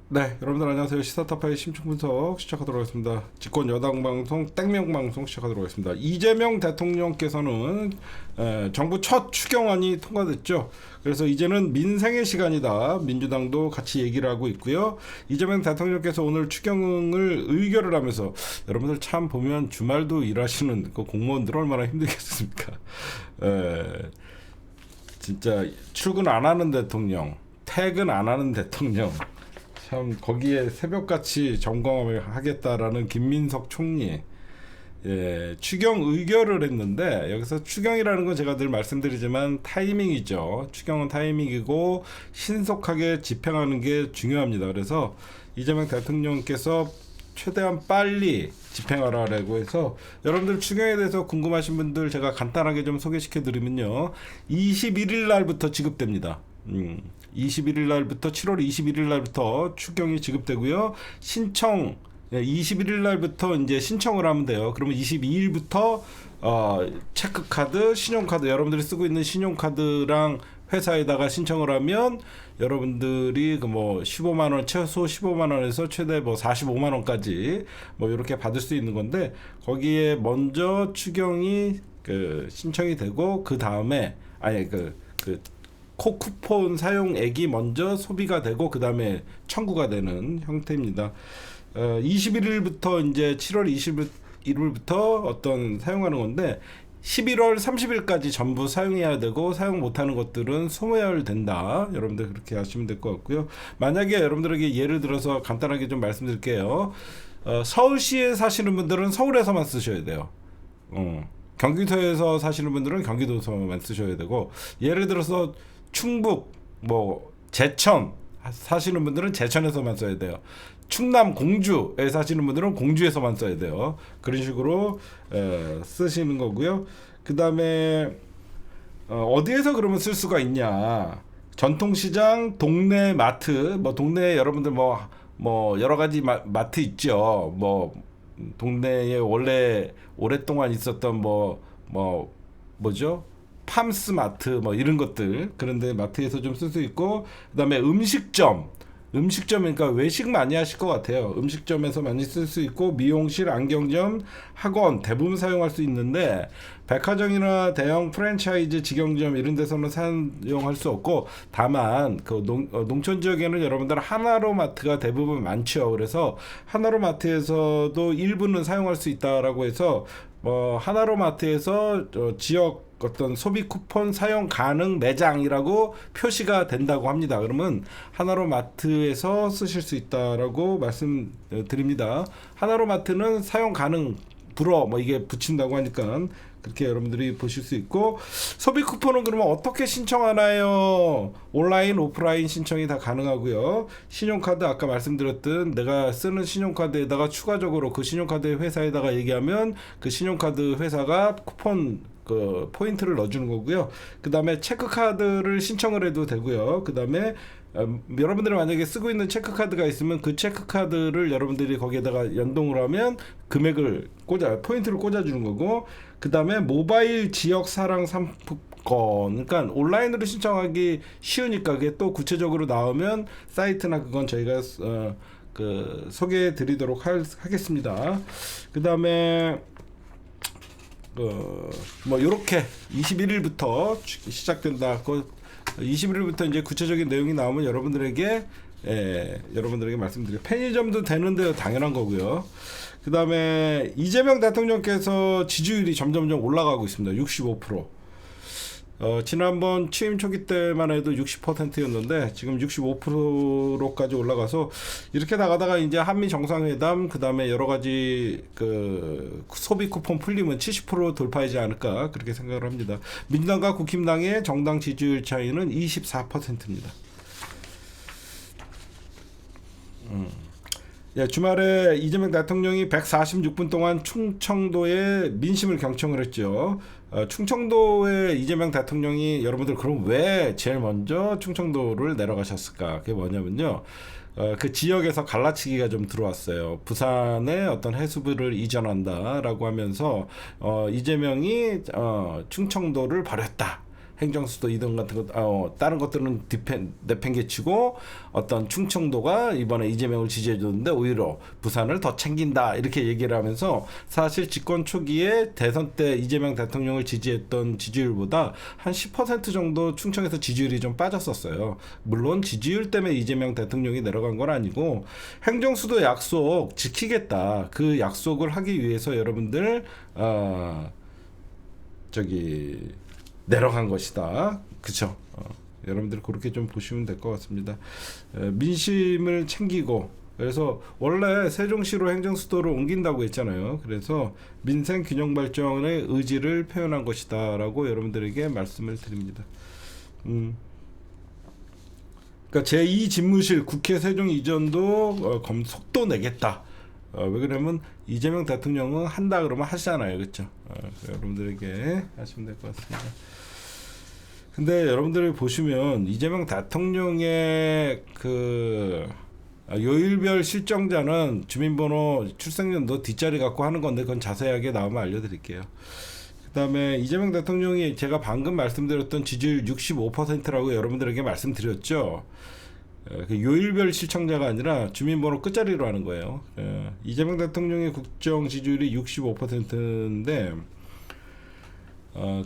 네, 여러분들 안녕하세요. 시사타파의 심층분석 시작하도록 하겠습니다. 집권 여당 방송 땡명 방송 시작하도록 하겠습니다. 이재명 대통령께서는 정부 첫 추경안이 통과됐죠. 그래서 이제는 민생의 시간이다. 민주당도 같이 얘기를 하고 있고요. 이재명 대통령께서 오늘 추경을 의결을 하면서 여러분들 참 보면 주말도 일하시는 그 공무원들 얼마나 힘들겠습니까? 진짜 출근 안 하는 대통령, 퇴근 안 하는 대통령. 참 거기에 새벽같이 점검을 하겠다라는 김민석 총리 추경 의결을 했는데, 여기서 추경이라는 건 제가 늘 말씀드리지만 타이밍이죠. 추경은 타이밍이고 신속하게 집행하는 게 중요합니다. 그래서 이재명 대통령께서 최대한 빨리 집행하라고 해서 여러분들 추경에 대해서 궁금하신 분들 제가 간단하게 좀 소개시켜 드리면요, 21일 날부터 지급됩니다. 21일 날부터 7월 21일 날부터 추경이 지급되고요. 신청 21일 날부터 이제 신청을 하면 돼요. 그러면 22일부터 체크카드, 신용카드, 여러분들이 쓰고 있는 신용카드랑 회사에다가 신청을 하면 여러분들이 그 뭐 15만 원, 최소 15만 원에서 최대 뭐 45만 원까지 뭐 이렇게 받을 수 있는 건데, 거기에 먼저 추경이 그 신청이 되고 그 다음에 쿠폰 사용액이 먼저 소비가 되고 그 다음에 청구가 되는 형태입니다. 21일부터 이제 7월 21일부터 어떤 사용하는 건데 11월 30일까지 전부 사용해야 되고, 사용 못하는 것들은 소멸된다. 여러분들 그렇게 하시면 될 것 같고요. 만약에 여러분들에게 예를 들어서 간단하게 좀 말씀드릴게요. 서울시에 사시는 분들은 서울에서만 쓰셔야 돼요. 경기도에서 사시는 분들은 경기도에서만 쓰셔야 되고, 예를 들어서 충북, 뭐 제천 사시는 분들은 제천에서만 써야 돼요. 충남 공주에 사시는 분들은 공주에서만 써야 돼요. 그런 식으로 쓰시는 거고요. 그 다음에 어디에서 그러면 쓸 수가 있냐? 전통시장, 동네 마트, 뭐 동네에 여러분들 뭐 여러 가지 마트 있죠. 뭐 동네에 원래 오랫동안 있었던 뭐죠? 팜스 마트 뭐 이런 것들, 그런데 마트에서 좀 쓸 수 있고, 그다음에 음식점이니까 외식 많이 하실 것 같아요. 음식점에서 많이 쓸 수 있고, 미용실, 안경점, 학원 대부분 사용할 수 있는데, 백화점이나 대형 프랜차이즈 직영점 이런 데서는 사용할 수 없고, 다만 그 농촌 지역에는 여러분들 하나로마트가 대부분 많죠. 그래서 하나로마트에서도 일부는 사용할 수 있다라고 해서 하나로마트에서 지역 어떤 소비 쿠폰 사용 가능 매장이라고 표시가 된다고 합니다. 그러면 하나로마트에서 쓰실 수 있다라고 말씀드립니다. 하나로마트는 사용 가능 불어 이게 붙인다고 하니까 그렇게 여러분들이 보실 수 있고, 소비 쿠폰은 그러면 어떻게 신청하나요? 온라인, 오프라인 신청이 다 가능하고요. 신용카드 아까 말씀드렸던 내가 쓰는 신용카드에다가 추가적으로 그 신용카드 회사에다가 얘기하면 그 신용카드 회사가 쿠폰 그 포인트를 넣어주는 거고요. 그 다음에 체크카드를 신청을 해도 되고요. 그 다음에 여러분들이 만약에 쓰고 있는 체크카드가 있으면 그 체크카드를 여러분들이 거기에다가 연동을 하면 금액을 포인트를 꽂아주는 거고, 그 다음에 모바일 지역 사랑 상품권, 그러니까 온라인으로 신청하기 쉬우니까 그게 또 구체적으로 나오면 사이트나 그건 저희가 그 소개해 드리도록 하겠습니다. 그 다음에 뭐 이렇게 21일부터 시작된다. 21일부터 이제 구체적인 내용이 나오면 여러분들에게 말씀드려요. 편의점도 되는데 당연한 거고요. 그 다음에 이재명 대통령께서 지지율이 점점점 올라가고 있습니다. 65%. 지난번 취임 초기 때만 해도 60%였는데 지금 65%까지 올라가서, 이렇게 나가다가 이제 한미 정상회담, 그 다음에 여러 가지 그 소비 쿠폰 풀리면 70% 돌파하지 않을까 그렇게 생각을 합니다. 민주당과 국힘당의 정당 지지율 차이는 24%입니다. 주말에 이재명 대통령이 146분 동안 충청도의 민심을 경청을 했죠. 충청도에 이재명 대통령이, 여러분들 그럼 왜 제일 먼저 충청도를 내려가셨을까? 그게 뭐냐면요, 그 지역에서 갈라치기가 좀 들어왔어요. 부산에 어떤 해수부를 이전한다라고 하면서 이재명이 충청도를 버렸다. 행정수도 이동 같은 것, 다른 것들은 내팽개치고 어떤 충청도가 이번에 이재명을 지지해줬는데 오히려 부산을 더 챙긴다 이렇게 얘기를 하면서 사실 집권 초기에 대선 때 이재명 대통령을 지지했던 지지율보다 한 10% 정도 충청에서 지지율이 좀 빠졌었어요. 물론 지지율 때문에 이재명 대통령이 내려간 건 아니고 행정수도 약속 지키겠다. 그 약속을 하기 위해서 여러분들 내려간 것이다. 그쵸? 여러분들 그렇게 좀 보시면 될 것 같습니다. 민심을 챙기고 그래서 원래 세종시로 행정수도를 옮긴다고 했잖아요. 그래서 민생 균형 발전의 의지를 표현한 것이다라고 여러분들에게 말씀을 드립니다. 그러니까 제2 집무실 국회 세종 이전도 속도 내겠다. 왜 그러면 이재명 대통령은 한다 그러면 하시잖아요, 그렇죠? 여러분들에게 하시면 될 것 같습니다. 근데 여러분들이 보시면 이재명 대통령의 그 요일별 실정자는 주민번호 출생연도 뒷자리 갖고 하는 건데 그건 자세하게 나오면 알려드릴게요. 그다음에 이재명 대통령이 제가 방금 말씀드렸던 지지율 65%라고 여러분들에게 말씀드렸죠. 그 요일별 실청자가 아니라 주민번호 끝자리로 하는 거예요. 이재명 대통령의 국정 지지율이 65%인데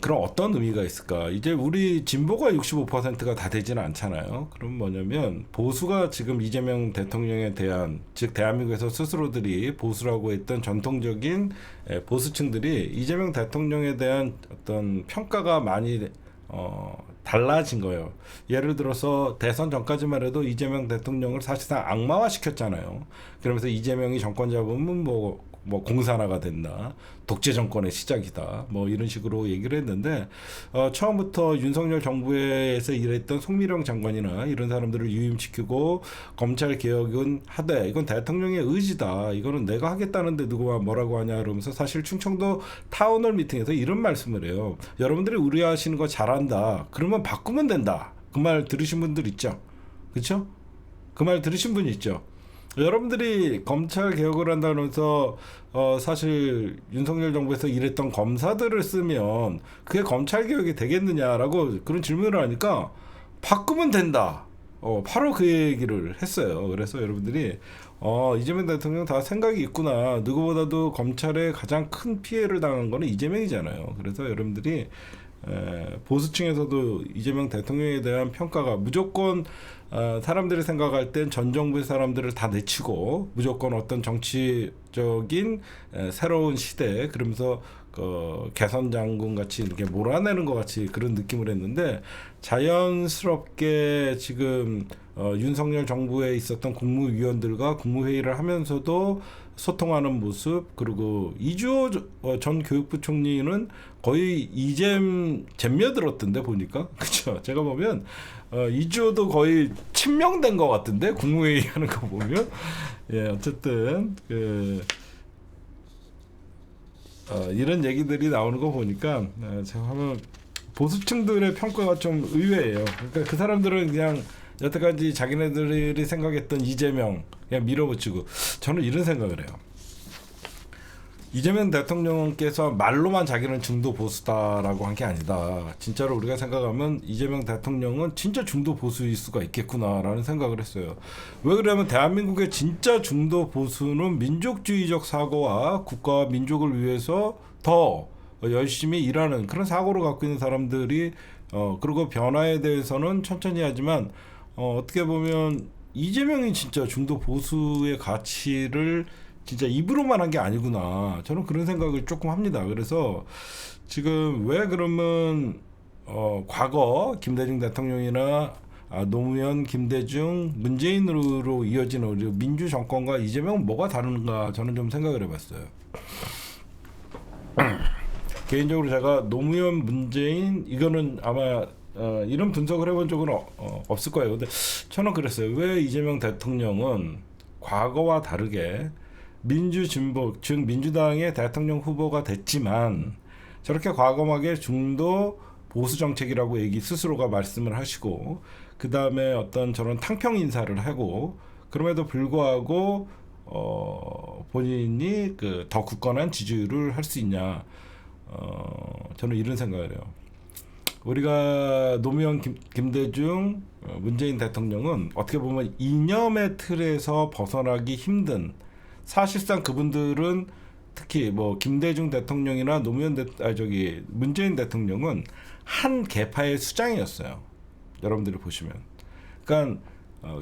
그럼 어떤 의미가 있을까? 이제 우리 진보가 65%가 다 되지는 않잖아요. 그럼 뭐냐면 보수가 지금 이재명 대통령에 대한 즉 대한민국에서 스스로들이 보수라고 했던 전통적인 보수층들이 이재명 대통령에 대한 어떤 평가가 많이 달라진 거예요. 예를 들어서 대선 전까지만 해도 이재명 대통령을 사실상 악마화 시켰잖아요. 그러면서 이재명이 정권 잡으면 뭐 공산화가 된다, 독재 정권의 시작이다, 뭐 이런 식으로 얘기를 했는데 처음부터 윤석열 정부에서 일했던 송미령 장관이나 이런 사람들을 유임시키고 검찰 개혁은 하되 이건 대통령의 의지다, 이거는 내가 하겠다는데 누가 뭐라고 하냐 그러면서 사실 충청도 타운홀 미팅에서 이런 말씀을 해요. 여러분들이 우려하시는 거 잘한다, 그러면 바꾸면 된다. 그 말 들으신 분들 있죠, 그렇죠? 그 말 들으신 분 있죠. 여러분들이 검찰 개혁을 한다면서 사실 윤석열 정부에서 일했던 검사들을 쓰면 그게 검찰 개혁이 되겠느냐라고 그런 질문을 하니까 바꾸면 된다. 바로 그 얘기를 했어요. 그래서 여러분들이 이재명 대통령 다 생각이 있구나. 누구보다도 검찰에 가장 큰 피해를 당한 거는 이재명이잖아요. 그래서 여러분들이 보수층에서도 이재명 대통령에 대한 평가가 무조건 사람들이 생각할 땐 전 정부의 사람들을 다 내치고 무조건 어떤 정치적인 새로운 시대, 그러면서 개선 장군 같이 이렇게 몰아내는 것 같이 그런 느낌을 했는데 자연스럽게 지금 윤석열 정부에 있었던 국무위원들과 국무회의를 하면서도 소통하는 모습, 그리고 이주호 전 교육부 총리는 거의 잼며들었던데 보니까, 그쵸? 제가 보면 이주호도 거의 침명된 것 같은데 국무회의 하는 거 보면. 예, 어쨌든 이런 얘기들이 나오는 거 보니까 제가 하면 보수층들의 평가가 좀 의외예요. 그러니까 그 사람들은 그냥 여태까지 자기네들이 생각했던 이재명 그냥 밀어붙이고, 저는 이런 생각을 해요. 이재명 대통령께서 말로만 자기는 중도 보수다라고 한 게 아니다. 진짜로 우리가 생각하면 이재명 대통령은 진짜 중도 보수일 수가 있겠구나라는 생각을 했어요. 왜 그러냐면 대한민국의 진짜 중도 보수는 민족주의적 사고와 국가와 민족을 위해서 더 열심히 일하는 그런 사고를 갖고 있는 사람들이 그리고 변화에 대해서는 천천히 하지만 어떻게 보면 이재명이 진짜 중도 보수의 가치를 진짜 입으로만 한 게 아니구나, 저는 그런 생각을 조금 합니다. 그래서 지금 왜 그러면 과거 김대중 대통령이나 노무현, 김대중, 문재인으로 이어지는 우리 민주 정권과 이재명은 뭐가 다른가, 저는 좀 생각을 해봤어요. 개인적으로 제가 노무현, 문재인 이거는 아마 이런 분석을 해본 적은 없을 거예요. 근데 저는 그랬어요. 왜 이재명 대통령은 과거와 다르게 민주진보, 즉 민주당의 대통령 후보가 됐지만 저렇게 과감하게 중도 보수 정책이라고 스스로가 말씀을 하시고, 그 다음에 어떤 저런 탕평 인사를 하고, 그럼에도 불구하고 본인이 더 굳건한 지지율을 할 수 있냐, 저는 이런 생각을 해요. 우리가 노무현, 김대중, 문재인 대통령은 어떻게 보면 이념의 틀에서 벗어나기 힘든, 사실상 그분들은 특히 뭐 김대중 대통령이나 문재인 대통령은 한 계파의 수장이었어요. 여러분들이 보시면. 그러니까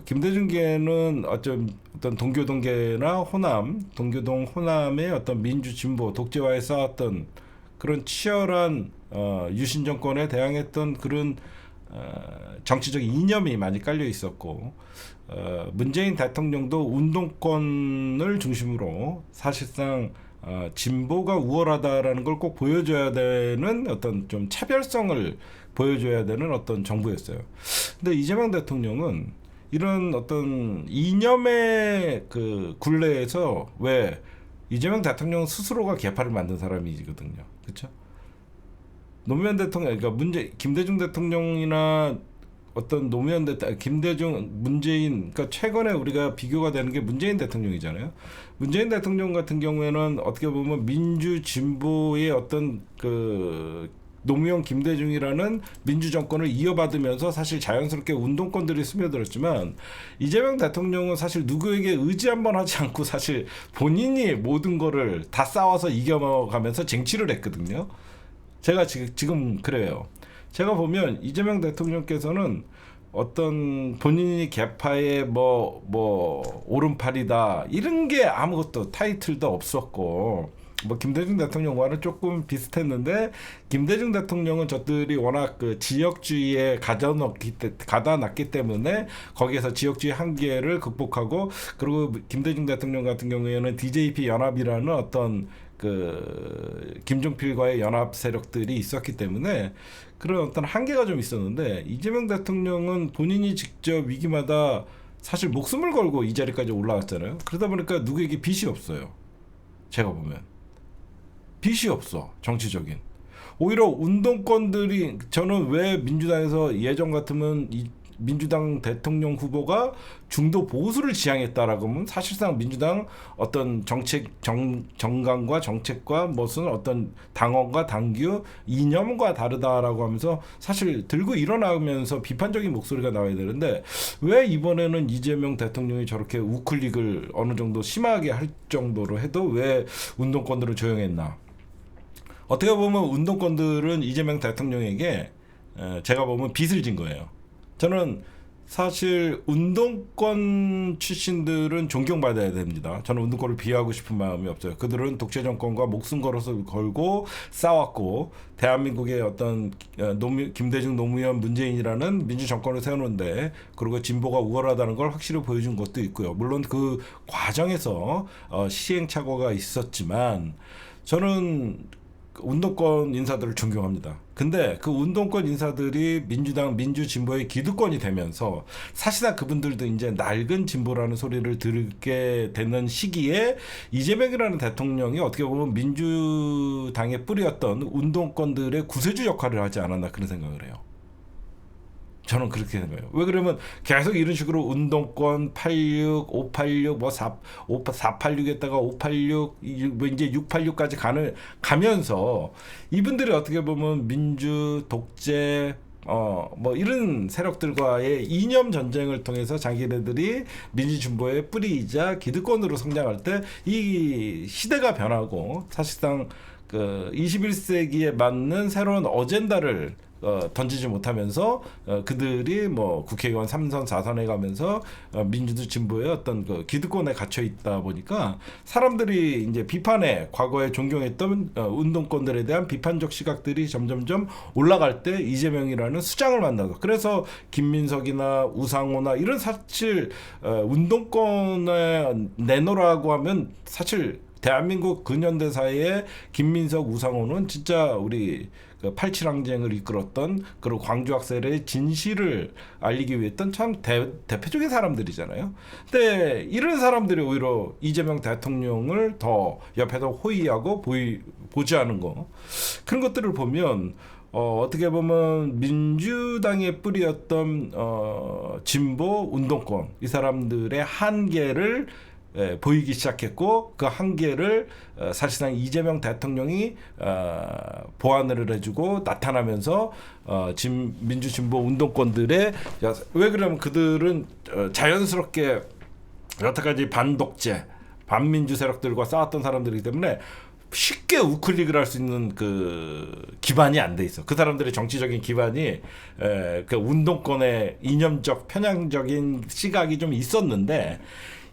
김대중계는 어떤 동교동계나 동교동 호남의 어떤 민주 진보 독재와의 싸웠던 그런 치열한 유신 정권에 대항했던 그런 정치적 이념이 많이 깔려 있었고, 문재인 대통령도 운동권을 중심으로 사실상 진보가 우월하다라는 걸 꼭 보여줘야 되는 어떤 좀 차별성을 보여줘야 되는 어떤 정부였어요. 근데 이재명 대통령은 이런 어떤 이념의 그 굴레에서, 왜 이재명 대통령 스스로가 개파를 만든 사람이거든요. 그렇죠? 노무현 대통령, 그러니까 김대중 대통령이나 어떤 김대중, 문재인, 그러니까 최근에 우리가 비교가 되는 게 문재인 대통령이잖아요. 문재인 대통령 같은 경우에는 어떻게 보면 민주 진보의 어떤 그 노무현, 김대중이라는 민주 정권을 이어받으면서 사실 자연스럽게 운동권들이 스며들었지만, 이재명 대통령은 사실 누구에게 의지 한번 하지 않고 사실 본인이 모든 거를 다 싸워서 이겨가면서 쟁취를 했거든요. 제가 지금 그래요. 제가 보면 이재명 대통령께서는 어떤 본인이 개파의 뭐 오른팔이다 이런 게 아무것도 타이틀도 없었고, 뭐 김대중 대통령과는 조금 비슷했는데, 김대중 대통령은 저들이 워낙 그 지역주의에 가다놨기 때문에 거기에서 지역주의 한계를 극복하고, 그리고 김대중 대통령 같은 경우에는 DJP 연합이라는 어떤 그 김종필과의 연합 세력들이 있었기 때문에 그런 어떤 한계가 좀 있었는데, 이재명 대통령은 본인이 직접 위기마다 사실 목숨을 걸고 이 자리까지 올라왔잖아요. 그러다 보니까 누구에게 빚이 없어요. 제가 보면 빚이 없어, 정치적인. 오히려 운동권들이, 저는 왜 민주당에서 예전 같으면 민주당 대통령 후보가 중도 보수를 지향했다라고 하면 사실상 민주당 어떤 정강과 정책과 무슨 어떤 당원과 당규 이념과 다르다라고 하면서 사실 들고 일어나면서 비판적인 목소리가 나와야 되는데, 왜 이번에는 이재명 대통령이 저렇게 우클릭을 어느 정도 심하게 할 정도로 해도 왜 운동권들을 조용했나? 어떻게 보면 운동권들은 이재명 대통령에게 제가 보면 빚을 진 거예요. 저는 사실 운동권 출신들은 존경받아야 됩니다. 저는 운동권을 비하하고 싶은 마음이 없어요. 그들은 독재 정권과 목숨 걸고 싸웠고, 대한민국의 어떤 김대중, 노무현, 문재인이라는 민주 정권을 세우는데, 그리고 진보가 우월하다는 걸 확실히 보여준 것도 있고요. 물론 그 과정에서 시행착오가 있었지만 저는 운동권 인사들을 존경합니다. 근데 그 운동권 인사들이 민주당, 민주진보의 기득권이 되면서 사실상 그분들도 이제 낡은 진보라는 소리를 듣게 되는 시기에 이재명이라는 대통령이 어떻게 보면 민주당의 뿌리였던 운동권들의 구세주 역할을 하지 않았나, 그런 생각을 해요. 저는 그렇게 생각해요. 왜 그러면 계속 이런 식으로 운동권 86, 586, 486에다가 586, 뭐 이제 686까지 가면서 이분들이 어떻게 보면 민주, 독재, 뭐 이런 세력들과의 이념 전쟁을 통해서 자기네들이 민주진보의 뿌리이자 기득권으로 성장할 때 이 시대가 변하고, 사실상 그 21세기에 맞는 새로운 어젠다를 던지지 못하면서 그들이 뭐 국회의원 3선 4선에 가면서 민주주 진보의 어떤 그 기득권에 갇혀 있다 보니까 사람들이 이제 과거에 존경했던 운동권들에 대한 비판적 시각들이 점점점 올라갈 때 이재명이라는 수장을 만나서, 그래서 김민석이나 우상호나 이런 사실 운동권에 내놓으라고 하면 사실 대한민국 근현대사의 김민석, 우상호는 진짜 우리 87항쟁을 이끌었던, 그리고 광주학살의 진실을 알리기 위해 했던 참 대표적인 사람들이잖아요. 근데 이런 사람들이 오히려 이재명 대통령을 더 옆에서 호의하고 보지하는 거, 그런 것들을 보면 어떻게 보면 민주당의 뿌리였던 진보 운동권, 이 사람들의 한계를 보이기 시작했고 그 한계를 사실상 이재명 대통령이 보완을 해주고 나타나면서 민주진보 운동권들의 왜 그러면 그들은 자연스럽게 여태까지 반독재 반민주 세력들과 싸웠던 사람들이기 때문에 쉽게 우클릭을 할 수 있는 그 기반이 안 돼 있어. 그 사람들의 정치적인 기반이 그 운동권의 이념적 편향적인 시각이 좀 있었는데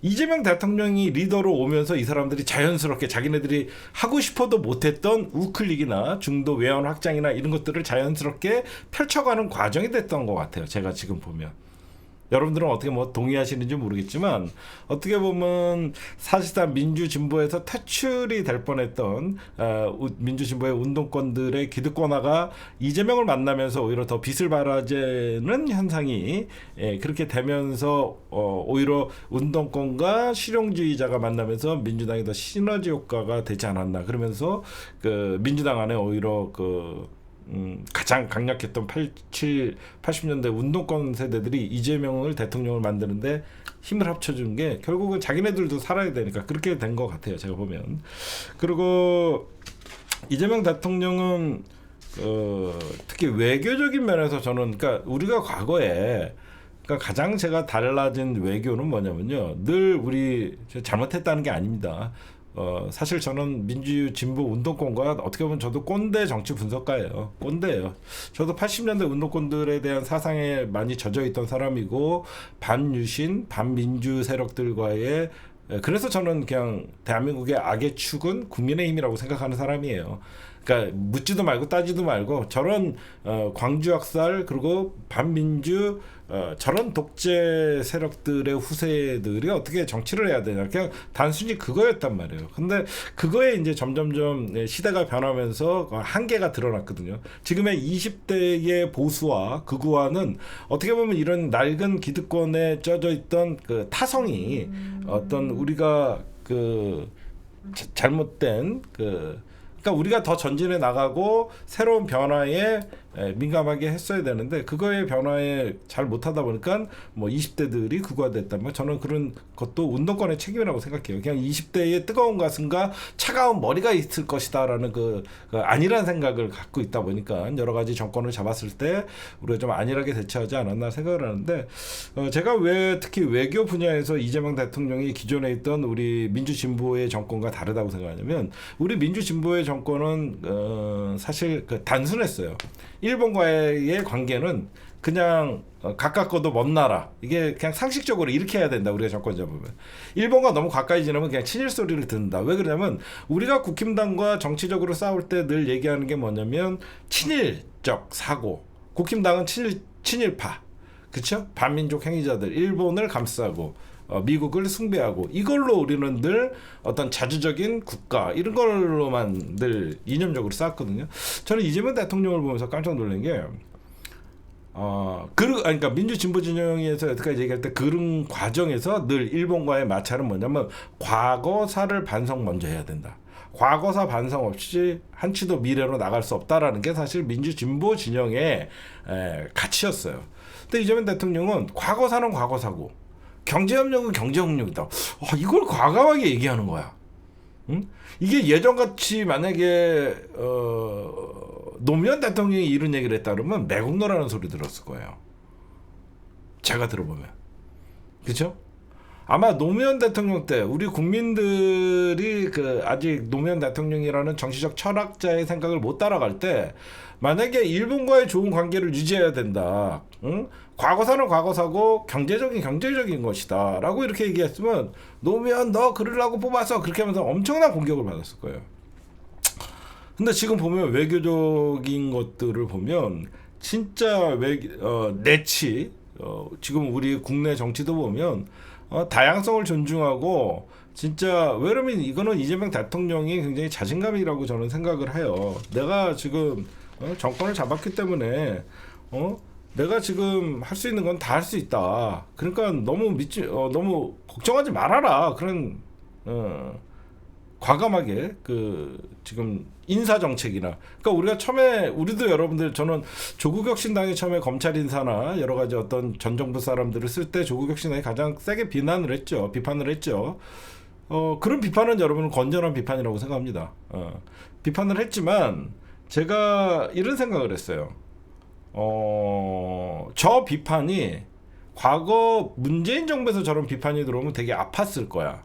이재명 대통령이 리더로 오면서 이 사람들이 자연스럽게 자기네들이 하고 싶어도 못했던 우클릭이나 중도 외연 확장이나 이런 것들을 자연스럽게 펼쳐가는 과정이 됐던 것 같아요. 제가 지금 보면. 여러분들은 어떻게 뭐 동의하시는지 모르겠지만 어떻게 보면 사실상 민주진보에서 퇴출이 될 뻔했던 민주진보의 운동권들의 기득권화가 이재명을 만나면서 오히려 더 빛을 발하는 현상이 그렇게 되면서 오히려 운동권과 실용주의자가 만나면서 민주당이 더 시너지 효과가 되지 않았나. 그러면서 그 민주당 안에 오히려 가장 강력했던 80년대 운동권 세대들이 이재명을 대통령을 만드는데 힘을 합쳐준 게 결국은 자기네들도 살아야 되니까 그렇게 된 것 같아요. 제가 보면. 그리고 이재명 대통령은 특히 외교적인 면에서 저는 그러니까 우리가 과거에 그러니까 가장 제가 달라진 외교는 뭐냐면요. 늘 우리 잘못했다는 게 아닙니다. 사실 저는 민주 진보 운동권과 어떻게 보면 저도 꼰대 정치 분석가예요. 꼰대예요. 저도 80년대 운동권들에 대한 사상에 많이 젖어 있던 사람이고 반유신, 반민주 세력들과의 그래서 저는 그냥 대한민국의 악의 축은 국민의힘이라고 생각하는 사람이에요. 그러니까 묻지도 말고 따지도 말고 저런 광주학살 그리고 반민주 저런 독재 세력들의 후세들이 어떻게 정치를 해야 되냐 그냥 단순히 그거였단 말이에요. 근데 그거에 이제 점점점 시대가 변하면서 한계가 드러났거든요. 지금의 20대의 보수와 극우와는 어떻게 보면 이런 낡은 기득권에 쪄져 있던 그 타성이 어떤 우리가 잘못된 그러니까 우리가 더 전진해 나가고 새로운 변화에 민감하게 했어야 되는데 그거의 변화에 잘 못하다 보니까 뭐 20대들이 극우화됐다면 저는 그런 것도 운동권의 책임이라고 생각해요. 그냥 20대의 뜨거운 가슴과 차가운 머리가 있을 것이다라는 아니란 생각을 갖고 있다 보니까 여러 가지 정권을 잡았을 때 우리가 좀 안일하게 대처하지 않았나 생각을 하는데 제가 왜 특히 외교 분야에서 이재명 대통령이 기존에 있던 우리 민주진보의 정권과 다르다고 생각하냐면 우리 민주진보의 정권은 사실 단순했어요. 일본과의 관계는 그냥 가깝고도 먼 나라 이게 그냥 상식적으로 이렇게 해야 된다. 우리가 정권 잡으면 일본과 너무 가까이 지나면 그냥 친일 소리를 듣는다. 왜 그러냐면 우리가 국힘당과 정치적으로 싸울 때 늘 얘기하는 게 뭐냐면 친일적 사고 국힘당은 친일파 그렇죠? 반민족 행위자들 일본을 감싸고 미국을 숭배하고 이걸로 우리는 늘 어떤 자주적인 국가 이런 걸로만 늘 이념적으로 쌓았거든요. 저는 이재명 대통령을 보면서 깜짝 놀란 게 그러니까 민주진보 진영에서 여태까지 얘기할 때 그런 과정에서 늘 일본과의 마찰은 뭐냐면 과거사를 반성 먼저 해야 된다. 과거사 반성 없이 한치도 미래로 나갈 수 없다라는 게 사실 민주진보 진영의 가치였어요. 근데 이재명 대통령은 과거사는 과거사고 경제협력은 경제협력이다. 이걸 과감하게 얘기하는 거야. 응? 이게 예전같이 만약에 노무현 대통령이 이런 얘기를 했다 그러면 매국노라는 소리 들었을 거예요. 제가 들어보면. 그렇죠? 아마 노무현 대통령 때 우리 국민들이 아직 노무현 대통령이라는 정치적 철학자의 생각을 못 따라갈 때 만약에 일본과의 좋은 관계를 유지해야 된다. 응? 과거사는 과거사고 경제적인 것이다 라고 이렇게 얘기했으면 노무현 너 그러려고 뽑아서 그렇게 하면서 엄청난 공격을 받았을 거예요. 근데 지금 보면 외교적인 것들을 보면 진짜 내치 지금 우리 국내 정치도 보면 다양성을 존중하고 진짜 왜냐면 이거는 이재명 대통령이 굉장히 자신감이라고 저는 생각을 해요. 내가 지금 정권을 잡았기 때문에 내가 지금 할 수 있는 건 다 할 수 있다. 그러니까 너무 걱정하지 말아라. 그런 과감하게 그 지금 인사 정책이나 그러니까 우리가 처음에 우리도 여러분들 저는 조국혁신당이 처음에 검찰 인사나 여러 가지 어떤 전 정부 사람들을 쓸 때 조국혁신당이 가장 세게 비판을 했죠. 그런 비판은 여러분은 건전한 비판이라고 생각합니다. 비판을 했지만 제가 이런 생각을 했어요. 저 비판이 과거 문재인 정부에서 저런 비판이 들어오면 되게 아팠을 거야.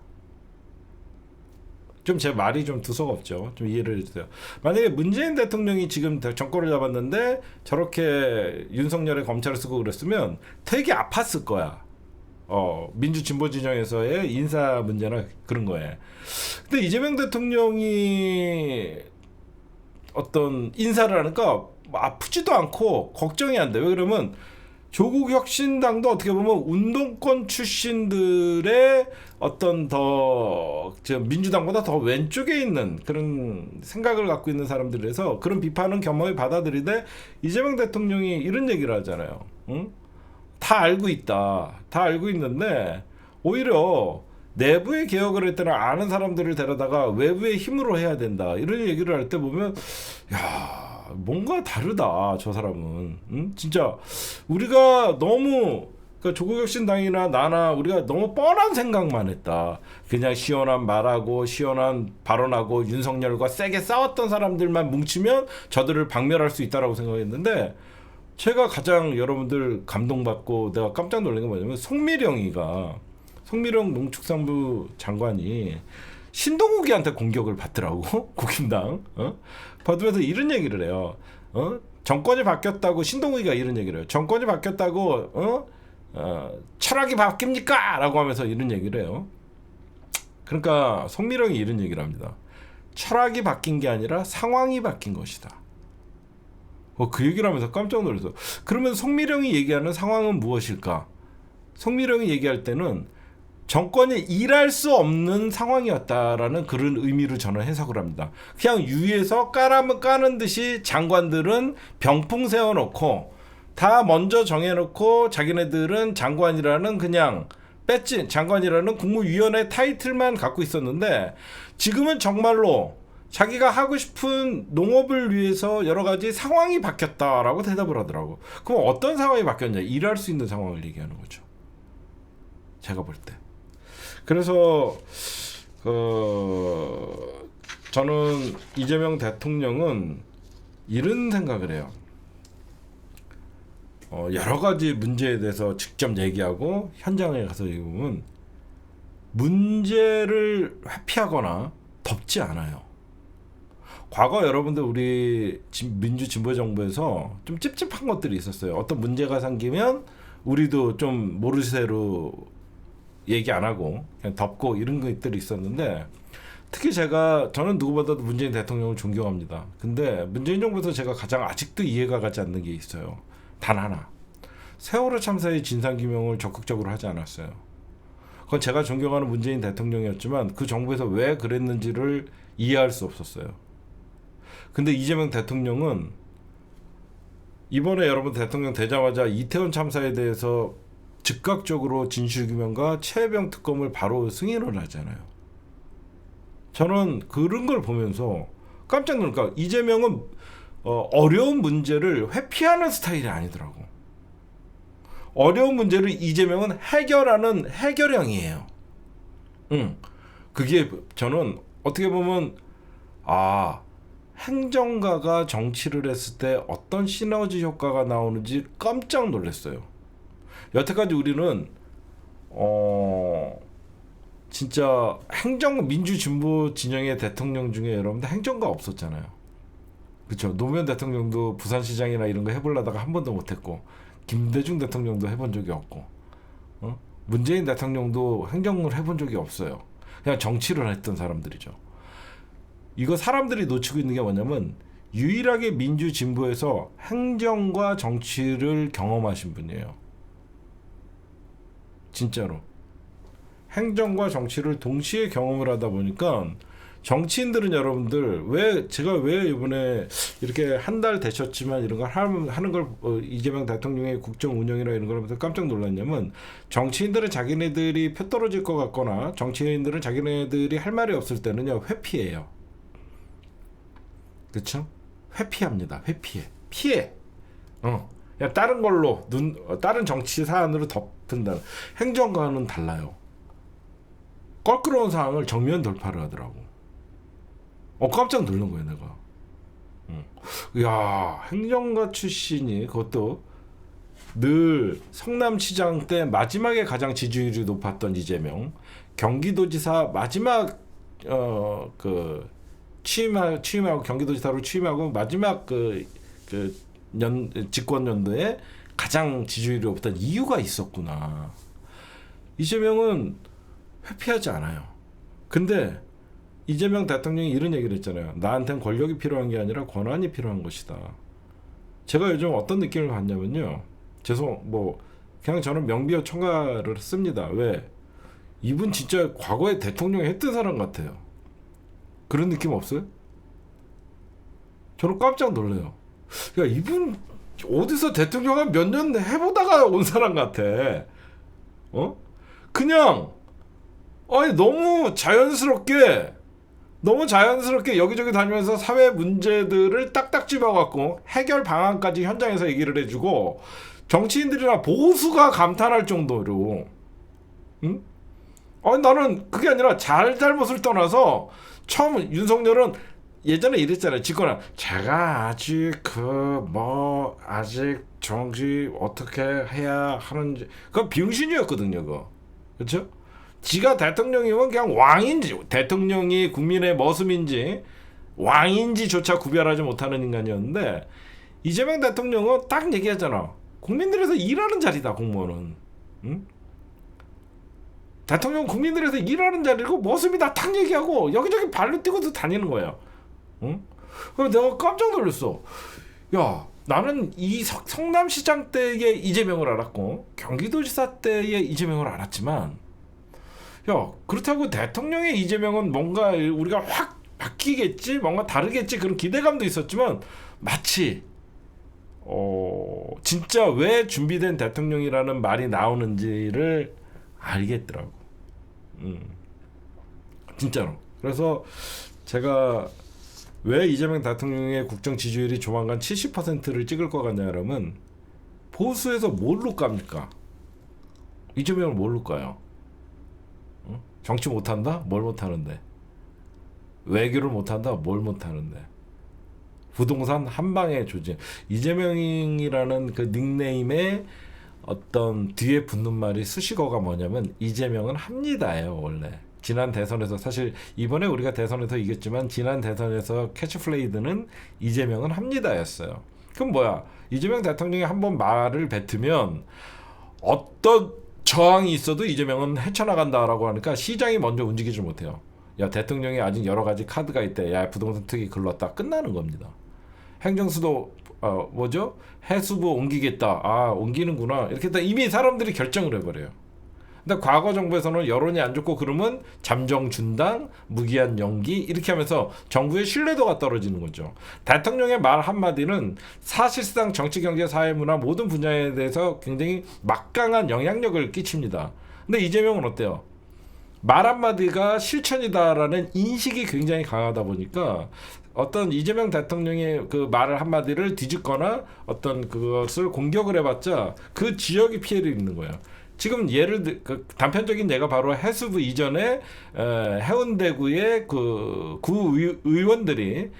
좀 제 말이 좀 두서가 없죠. 좀 이해를 해주세요. 만약에 문재인 대통령이 지금 정권을 잡았는데 저렇게 윤석열의 검찰을 쓰고 그랬으면 되게 아팠을 거야. 민주 진보 진영에서의 인사 문제나 그런 거에. 근데 이재명 대통령이 어떤 인사를 하니까 아프지도 않고 걱정이 안 돼. 왜 그러면 조국 혁신당도 어떻게 보면 운동권 출신들의 어떤 더 민주당보다 더 왼쪽에 있는 그런 생각을 갖고 있는 사람들에서 그런 비판은 겸허히 받아들이되 이재명 대통령이 이런 얘기를 하잖아요. 응? 다 알고 있다. 다 알고 있는데 오히려 내부의 개혁을 할 때는 아는 사람들을 데려다가 외부의 힘으로 해야 된다. 이런 얘기를 할 때 보면 야 뭔가 다르다 저 사람은. 응? 진짜 우리가 너무 그러니까 조국혁신당이나 나나 우리가 너무 뻔한 생각만 했다. 그냥 시원한 말하고 시원한 발언하고 윤석열과 세게 싸웠던 사람들만 뭉치면 저들을 박멸할 수 있다라고 생각했는데 제가 가장 여러분들 감동받고 내가 깜짝 놀란 게 뭐냐면 송미령 농축산부 장관이 신동욱이한테 공격을 받더라고. 국힘당 받으면서 이런 얘기를 해요. 정권이 바뀌었다고 신동욱이가 이런 얘기를 해요. 정권이 바뀌었다고 철학이 바뀝니까? 라고 하면서 이런 얘기를 해요. 그러니까 송미령이 이런 얘기를 합니다. 철학이 바뀐 게 아니라 상황이 바뀐 것이다. 그 얘기를 하면서 깜짝 놀랐어. 그러면 송미령이 얘기하는 상황은 무엇일까? 송미령이 얘기할 때는 정권이 일할 수 없는 상황이었다라는 그런 의미로 저는 해석을 합니다. 그냥 위에서 까라면 까는 듯이 장관들은 병풍 세워놓고 다 먼저 정해놓고 자기네들은 장관이라는 그냥 배지 장관이라는 국무위원회 타이틀만 갖고 있었는데 지금은 정말로 자기가 하고 싶은 농업을 위해서 여러 가지 상황이 바뀌었다라고 대답을 하더라고. 그럼 어떤 상황이 바뀌었냐? 일할 수 있는 상황을 얘기하는 거죠. 제가 볼 때. 그래서 저는 이재명 대통령은 이런 생각을 해요. 여러 가지 문제에 대해서 직접 얘기하고 현장에 가서 얘기하면 문제를 회피하거나 덮지 않아요. 과거 여러분들 우리 민주 진보 정부에서 좀 찝찝한 것들이 있었어요. 어떤 문제가 생기면 우리도 좀 모르쇠로 얘기 안 하고 그냥 덮고 이런 것들이 있었는데 특히 저는 누구보다도 문재인 대통령을 존경합니다. 근데 문재인 정부에서 제가 가장 아직도 이해가 가지 않는 게 있어요. 단 하나. 세월호 참사의 진상규명을 적극적으로 하지 않았어요. 그건 제가 존경하는 문재인 대통령이었지만 그 정부에서 왜 그랬는지를 이해할 수 없었어요. 근데 이재명 대통령은 이번에 여러분 대통령 되자마자 이태원 참사에 대해서 즉각적으로 진실규명과 최혜병 특검을 바로 승인을 하잖아요. 저는 그런 걸 보면서 깜짝 놀랄까. 이재명은 어려운 문제를 회피하는 스타일이 아니더라고. 어려운 문제를 이재명은 해결하는 해결형이에요. 그게 저는 어떻게 보면 행정가가 정치를 했을 때 어떤 시너지 효과가 나오는지 깜짝 놀랐어요. 여태까지 우리는 진짜 민주 진보 진영의 대통령 중에 여러분들 행정가 없었잖아요. 그렇죠. 노무현 대통령도 부산시장이나 이런 거 해보려다가 한 번도 못했고 김대중 대통령도 해본 적이 없고 문재인 대통령도 행정을 해본 적이 없어요. 그냥 정치를 했던 사람들이죠. 이거 사람들이 놓치고 있는 게 뭐냐면 유일하게 민주 진보에서 행정과 정치를 경험하신 분이에요. 진짜로. 행정과 정치를 동시에 경험을 하다 보니까 정치인들은 여러분들 제가 왜 이번에 이렇게 한 달 되셨지만 이런 걸 하는 걸 이재명 대통령의 국정 운영이나 이런 걸 보면서 깜짝 놀랐냐면 정치인들은 자기네들이 표 떨어질 것 같거나 정치인들은 자기네들이 할 말이 없을 때는요 회피해요. 그렇죠? 회피합니다. 피해. 그냥 다른 걸로 다른 정치 사안으로 덮은다. 행정과는 달라요. 껄끄러운 상황을 정면 돌파를 하더라고. 깜짝 놀란 거예요, 내가. 야, 행정가 출신이 그것도 늘 성남시장 때 마지막에 가장 지지율이 높았던 이재명, 경기도지사 마지막 취임하고 경기도지사로 취임하고 마지막 집권 연도에 가장 지지율이 높던 이유가 있었구나. 이재명은 회피하지 않아요. 근데 이재명 대통령이 이런 얘기를 했잖아요. 나한테는 권력이 필요한 게 아니라 권한이 필요한 것이다. 제가 요즘 어떤 느낌을 받냐면요. 그냥 저는 명비어 청가를 씁니다. 왜? 이분 진짜 과거에 대통령 했던 사람 같아요. 그런 느낌 없어요? 저는 깜짝 놀라요. 야, 이분 어디서 대통령 한 몇 년 해보다가 온 사람 같아. 그냥 너무 자연스럽게 여기저기 다니면서 사회 문제들을 딱딱 집어갖고 해결 방안까지 현장에서 얘기를 해주고 정치인들이나 보수가 감탄할 정도로 나는 그게 아니라 잘못을 떠나서 처음 윤석열은 예전에 이랬잖아요. 짓거나 제가 아직 아직 정치 어떻게 해야 하는지 그건 병신이었거든요. 그거 그렇죠? 지가 대통령이면 그냥 왕인지 대통령이 국민의 머슴인지 왕인지조차 구별하지 못하는 인간이었는데 이재명 대통령은 딱 얘기하잖아. 국민들에서 일하는 자리다. 공무원은. 대통령 국민들에서 일하는 자리고 머슴이다 딱 얘기하고 여기저기 발로 뛰고도 다니는 거예요. 그래서 내가 깜짝 놀랐어. 야, 나는 이 성남시장 때의 이재명을 알았고 경기도지사 때의 이재명을 알았지만 야, 그렇다고 대통령의 이재명은 뭔가 우리가 확 바뀌겠지, 뭔가 다르겠지 그런 기대감도 있었지만 마치 진짜 왜 준비된 대통령이라는 말이 나오는지를 알겠더라고. 진짜로. 그래서 제가 왜 이재명 대통령의 국정 지지율이 조만간 70%를 찍을 것 같냐 그러면 보수에서 뭘로 깝니까? 이재명을 뭘로 까요? 정치 못한다? 뭘 못하는데? 외교를 못한다? 뭘 못하는데? 부동산 한방에 조지. 이재명이라는 그 닉네임에 어떤 뒤에 붙는 말이 수식어가 뭐냐면 이재명은 합니다예요. 원래 지난 대선에서 사실 이번에 우리가 대선에서 이겼지만 지난 대선에서 캐치플레이드는 이재명은 합니다였어요. 그럼 뭐야? 이재명 대통령이 한번 말을 뱉으면 어떤 저항이 있어도 이재명은 헤쳐나간다라고 하니까 시장이 먼저 움직이지 못해요. 야, 대통령이 아직 여러 가지 카드가 있대. 야, 부동산 특위 글렀다. 끝나는 겁니다. 행정수도 해수부 옮기겠다. 옮기는구나. 이렇게 다 이미 사람들이 결정을 해버려요. 근데 과거 정부에서는 여론이 안 좋고 그러면 잠정 중단, 무기한 연기 이렇게 하면서 정부의 신뢰도가 떨어지는 거죠. 대통령의 말 한마디는 사실상 정치, 경제, 사회, 문화 모든 분야에 대해서 굉장히 막강한 영향력을 끼칩니다. 근데 이재명은 어때요? 말 한마디가 실천이다라는 인식이 굉장히 강하다 보니까 어떤 이재명 대통령의 그 말을 한마디를 뒤집거나 어떤 그것을 공격을 해봤자 그 지역이 피해를 입는 거예요. 지금 단편적인 예가 바로 해수부 이전에 해운대구의 그 구의원들이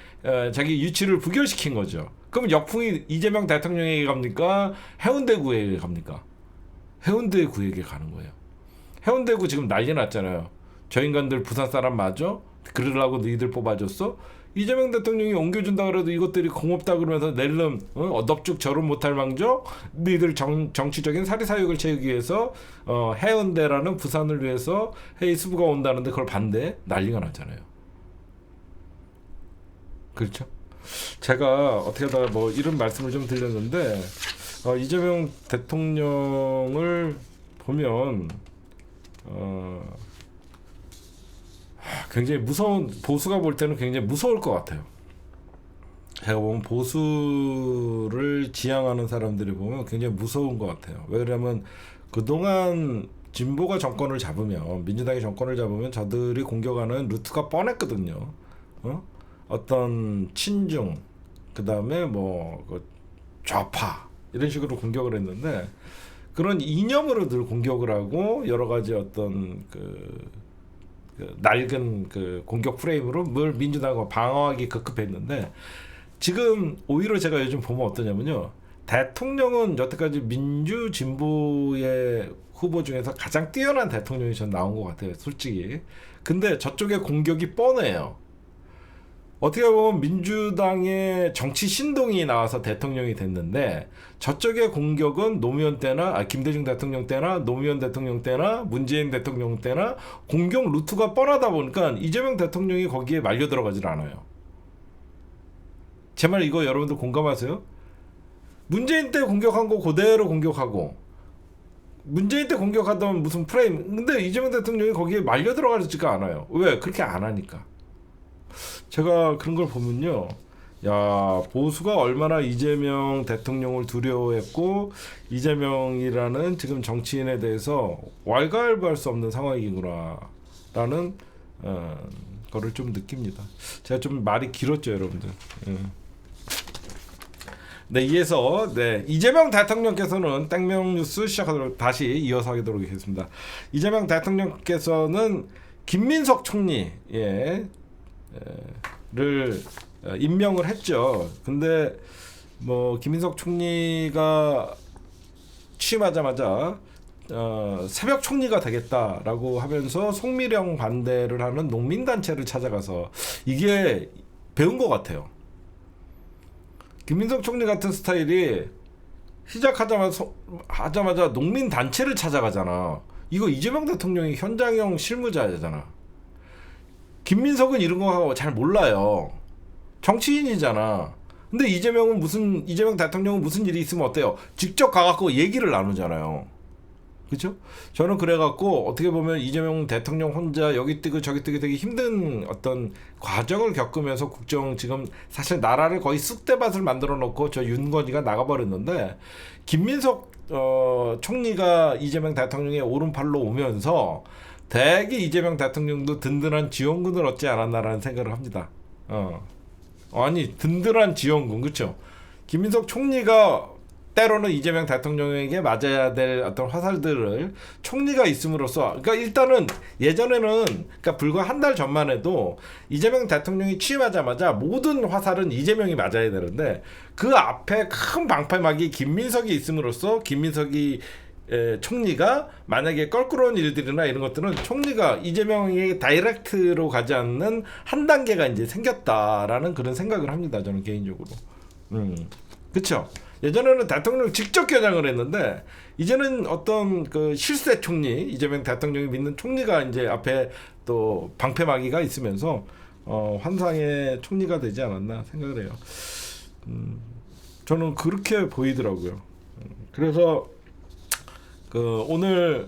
자기 유치를 부결시킨 거죠. 그럼 역풍이 이재명 대통령에게 갑니까? 해운대구에게 갑니까? 해운대구에게 가는 거예요. 해운대구 지금 난리 났잖아요. 저 인간들 부산 사람 맞아? 그러려고 너희들 뽑아줬어? 이재명 대통령이 옮겨준다 그래도 이것들이 고맙다 그러면서 낼름 넙죽 절은 못할 망정 너희들 정치적인 사리사욕을 채우기 위해서 해운대라는 부산을 위해서 해수부가 온다는데 그걸 반대 난리가 나잖아요. 그렇죠? 제가 어떻게 하다가 이런 말씀을 좀 드렸는데 이재명 대통령을 보면 굉장히 무서운, 보수가 볼 때는 굉장히 무서울 것 같아요. 제가 보면 보수를 지향하는 사람들이 보면 굉장히 무서운 것 같아요. 왜냐하면 그동안 진보가 정권을 잡으면, 민주당이 정권을 잡으면 저들이 공격하는 루트가 뻔했거든요. 어떤 친중, 그 다음에 그 좌파 이런 식으로 공격을 했는데, 그런 이념으로 늘 공격을 하고 여러 가지 어떤 그 낡은 그 공격 프레임으로 뭘 민주당과 방어하기 급급했는데, 지금 오히려 제가 요즘 보면 어떠냐면요, 대통령은 여태까지 민주 진보의 후보 중에서 가장 뛰어난 대통령이 전 나온 것 같아요, 솔직히. 근데 저쪽의 공격이 뻔해요. 어떻게 보면 민주당의 정치 신동이 나와서 대통령이 됐는데, 저쪽의 공격은 노무현 때나 김대중 대통령 때나 노무현 대통령 때나 문재인 대통령 때나 공격 루트가 뻔하다 보니까 이재명 대통령이 거기에 말려 들어가질 않아요. 제 말 이거 여러분들 공감하세요? 문재인 때 공격한 거 그대로 공격하고, 문재인 때 공격하던 무슨 프레임, 근데 이재명 대통령이 거기에 말려 들어가지가 않아요. 왜? 그렇게 안 하니까. 제가 그런 걸 보면요, 야, 보수가 얼마나 이재명 대통령을 두려워했고 이재명이라는 지금 정치인에 대해서 왈가왈부할 수 없는 상황이구나 라는 거를 좀 느낍니다. 제가 좀 말이 길었죠, 여러분들. 네, 이에서 이재명 대통령께서는 땡명 뉴스 시작하도록, 다시 이어서 하도록 하겠습니다. 이재명 대통령께서는 김민석 총리 를 임명을 했죠. 근데 김민석 총리가 취임하자마자 새벽 총리가 되겠다라고 하면서 송미령 반대를 하는 농민단체를 찾아가서, 이게 배운 것 같아요. 김민석 총리 같은 스타일이 시작하자마자 농민단체를 찾아가잖아. 이거 이재명 대통령이 현장형 실무자잖아. 김민석은 이런 거 잘 몰라요. 정치인이잖아. 근데 이재명 대통령은 무슨 일이 있으면 어때요? 직접 가갖고 얘기를 나누잖아요. 그렇죠? 저는 그래갖고 어떻게 보면 이재명 대통령 혼자 여기 뛰고 저기 뛰기 되게 힘든 어떤 과정을 겪으면서 지금 사실 나라를 거의 쑥대밭을 만들어 놓고 저 윤건이가 나가버렸는데, 김민석 총리가 이재명 대통령의 오른팔로 오면서 대개 이재명 대통령도 든든한 지원군을 얻지 않았나라는 생각을 합니다. 아니, 든든한 지원군, 그렇죠? 김민석 총리가 때로는 이재명 대통령에게 맞아야 될 어떤 화살들을 총리가 있음으로써, 그러니까 일단은 예전에는, 그러니까 불과 한 달 전만 해도 이재명 대통령이 취임하자마자 모든 화살은 이재명이 맞아야 되는데, 그 앞에 큰 방패막이 김민석이 있음으로써 김민석이 총리가 만약에 껄끄러운 일들이나 이런 것들은 총리가 이재명에게 다이렉트로 가지 않는 한 단계가 이제 생겼다라는 그런 생각을 합니다, 저는 개인적으로. 그렇죠? 예전에는 대통령 직접 겨냥을 했는데, 이제는 어떤 그 실세 총리, 이재명 대통령이 믿는 총리가 이제 앞에 또 방패막이가 있으면서 환상의 총리가 되지 않았나 생각을 해요. 저는 그렇게 보이더라고요. 그래서 오늘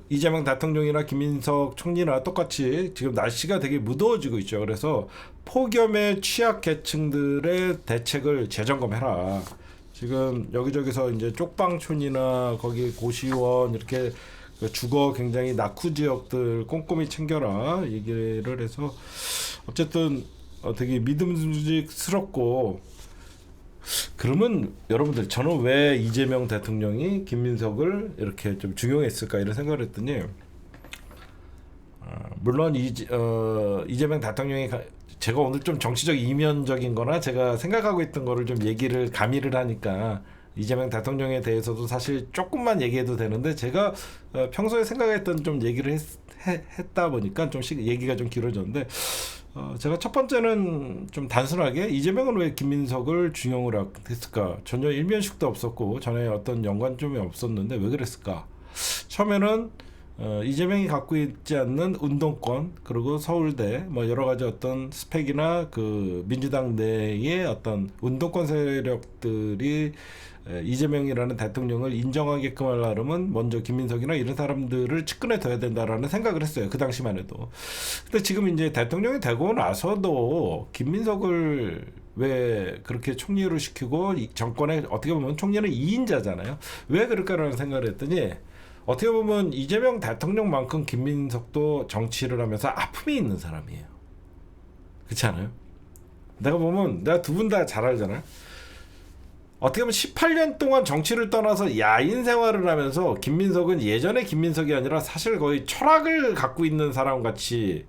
이재명 대통령이나 김민석 총리나 똑같이 지금 날씨가 되게 무더워지고 있죠. 그래서 폭염의 취약계층들의 대책을 재점검해라. 지금 여기저기서 이제 쪽방촌이나 거기 고시원 이렇게 주거 굉장히 낙후 지역들 꼼꼼히 챙겨라 얘기를 해서, 어쨌든 되게 믿음직스럽고. 그러면 여러분들, 저는 왜 이재명 대통령이 김민석을 이렇게 좀 중용했을까 이런 생각을 했더니, 물론 이재명 대통령이 제가 오늘 좀 정치적 이면적인 거나 제가 생각하고 있던 거를 좀 가미를 하니까 이재명 대통령에 대해서도 사실 조금만 얘기해도 되는데, 제가 평소에 생각했던 좀 얘기를 했다 보니까 좀 얘기가 좀 길어졌는데, 제가 첫 번째는 좀 단순하게 이재명은 왜 김민석을 중용을 했을까? 전혀 일면식도 없었고 전에 어떤 연관점이 없었는데 왜 그랬을까? 처음에는 이재명이 갖고 있지 않는 운동권, 그리고 서울대 여러 가지 어떤 스펙이나 그 민주당 내의 어떤 운동권 세력들이 이재명이라는 대통령을 인정하게끔 하려면 먼저 김민석이나 이런 사람들을 측근에 둬야 된다라는 생각을 했어요. 그 당시만 해도. 근데 지금 이제 대통령이 되고 나서도 김민석을 왜 그렇게 총리로 시키고 정권에 어떻게 보면 총리는 2인자잖아요. 왜 그럴까라는 생각을 했더니 어떻게 보면 이재명 대통령만큼 김민석도 정치를 하면서 아픔이 있는 사람이에요. 그렇지 않아요? 내가 두 분 다 잘 알잖아요. 어떻게 보면 18년 동안 정치를 떠나서 야인 생활을 하면서 김민석은 예전의 김민석이 아니라 사실 거의 철학을 갖고 있는 사람 같이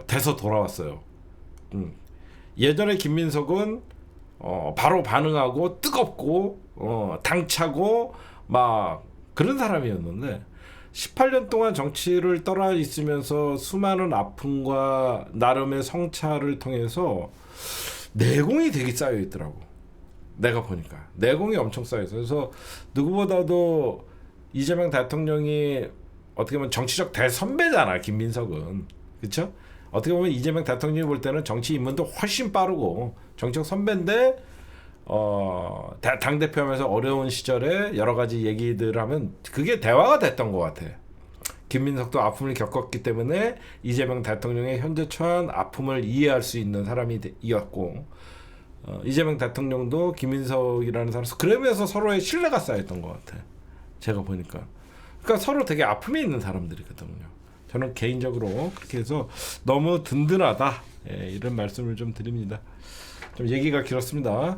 돼서 돌아왔어요. 예전에 김민석은 바로 반응하고 뜨겁고 당차고 막 그런 사람이었는데 18년 동안 정치를 떠나 있으면서 수많은 아픔과 나름의 성찰을 통해서 내공이 되게 쌓여 있더라고. 내가 보니까 내공이 엄청 쌓여 있어요. 그래서 누구보다도 이재명 대통령이 어떻게 보면 정치적 대선배잖아. 김민석은. 그렇죠? 어떻게 보면 이재명 대통령이 볼 때는 정치 입문도 훨씬 빠르고 정치적 선배인데 당대표 하면서 어려운 시절에 여러 가지 얘기들을 하면 그게 대화가 됐던 것 같아. 김민석도 아픔을 겪었기 때문에 이재명 대통령의 현재 처한 아픔을 이해할 수 있는 사람이었고 이재명 대통령도 김민석이라는 사람 그러면서 서로의 신뢰가 쌓였던 것 같아. 제가 보니까. 그러니까 서로 되게 아픔이 있는 사람들이거든요. 저는 개인적으로 그렇게 해서 너무 든든하다. 이런 말씀을 좀 드립니다. 좀 얘기가 길었습니다.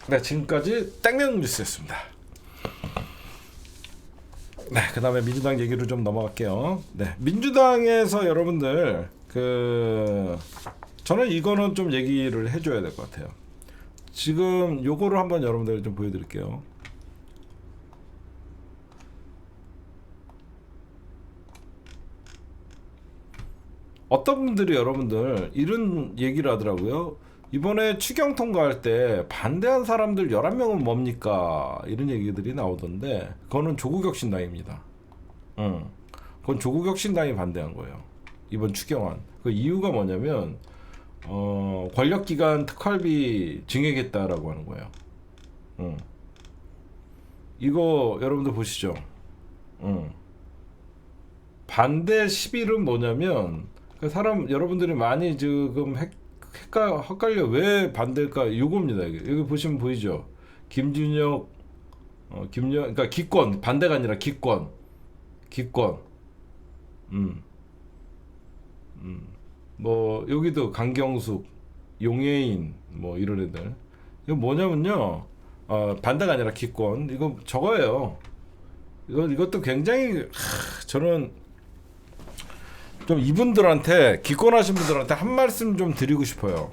네, 지금까지 땡명 뉴스였습니다. 네, 그 다음에 민주당 얘기로 좀 넘어갈게요. 네, 민주당에서 여러분들 저는 이거는 좀 얘기를 해줘야 될 것 같아요. 지금 요거를 한번 여러분들 좀 보여드릴게요. 어떤 분들이 여러분들 이런 얘기를 하더라고요. 이번에 추경 통과할 때 반대한 사람들 11명은 뭡니까? 이런 얘기들이 나오던데 그거는 조국혁신당입니다. 그건 조국혁신당이 반대한 거예요. 이번 추경안. 그 이유가 뭐냐면 권력기관 특활비 증액했다라고 하는 거예요. 이거 여러분들 보시죠. 반대 10일은 뭐냐면 그 사람 여러분들이 많이 지금 헷갈려 왜 반대일까 이겁니다. 여기 보시면 보이죠. 김준혁 그러니까 기권 반대가 아니라 기권 뭐 여기도 강경숙 용해인 뭐 이런 애들 이거 뭐냐면요 반대가 아니라 기권 이거 저거예요. 이것도 굉장히 저는 좀 이분들한테 기권하신 분들한테 한 말씀 좀 드리고 싶어요.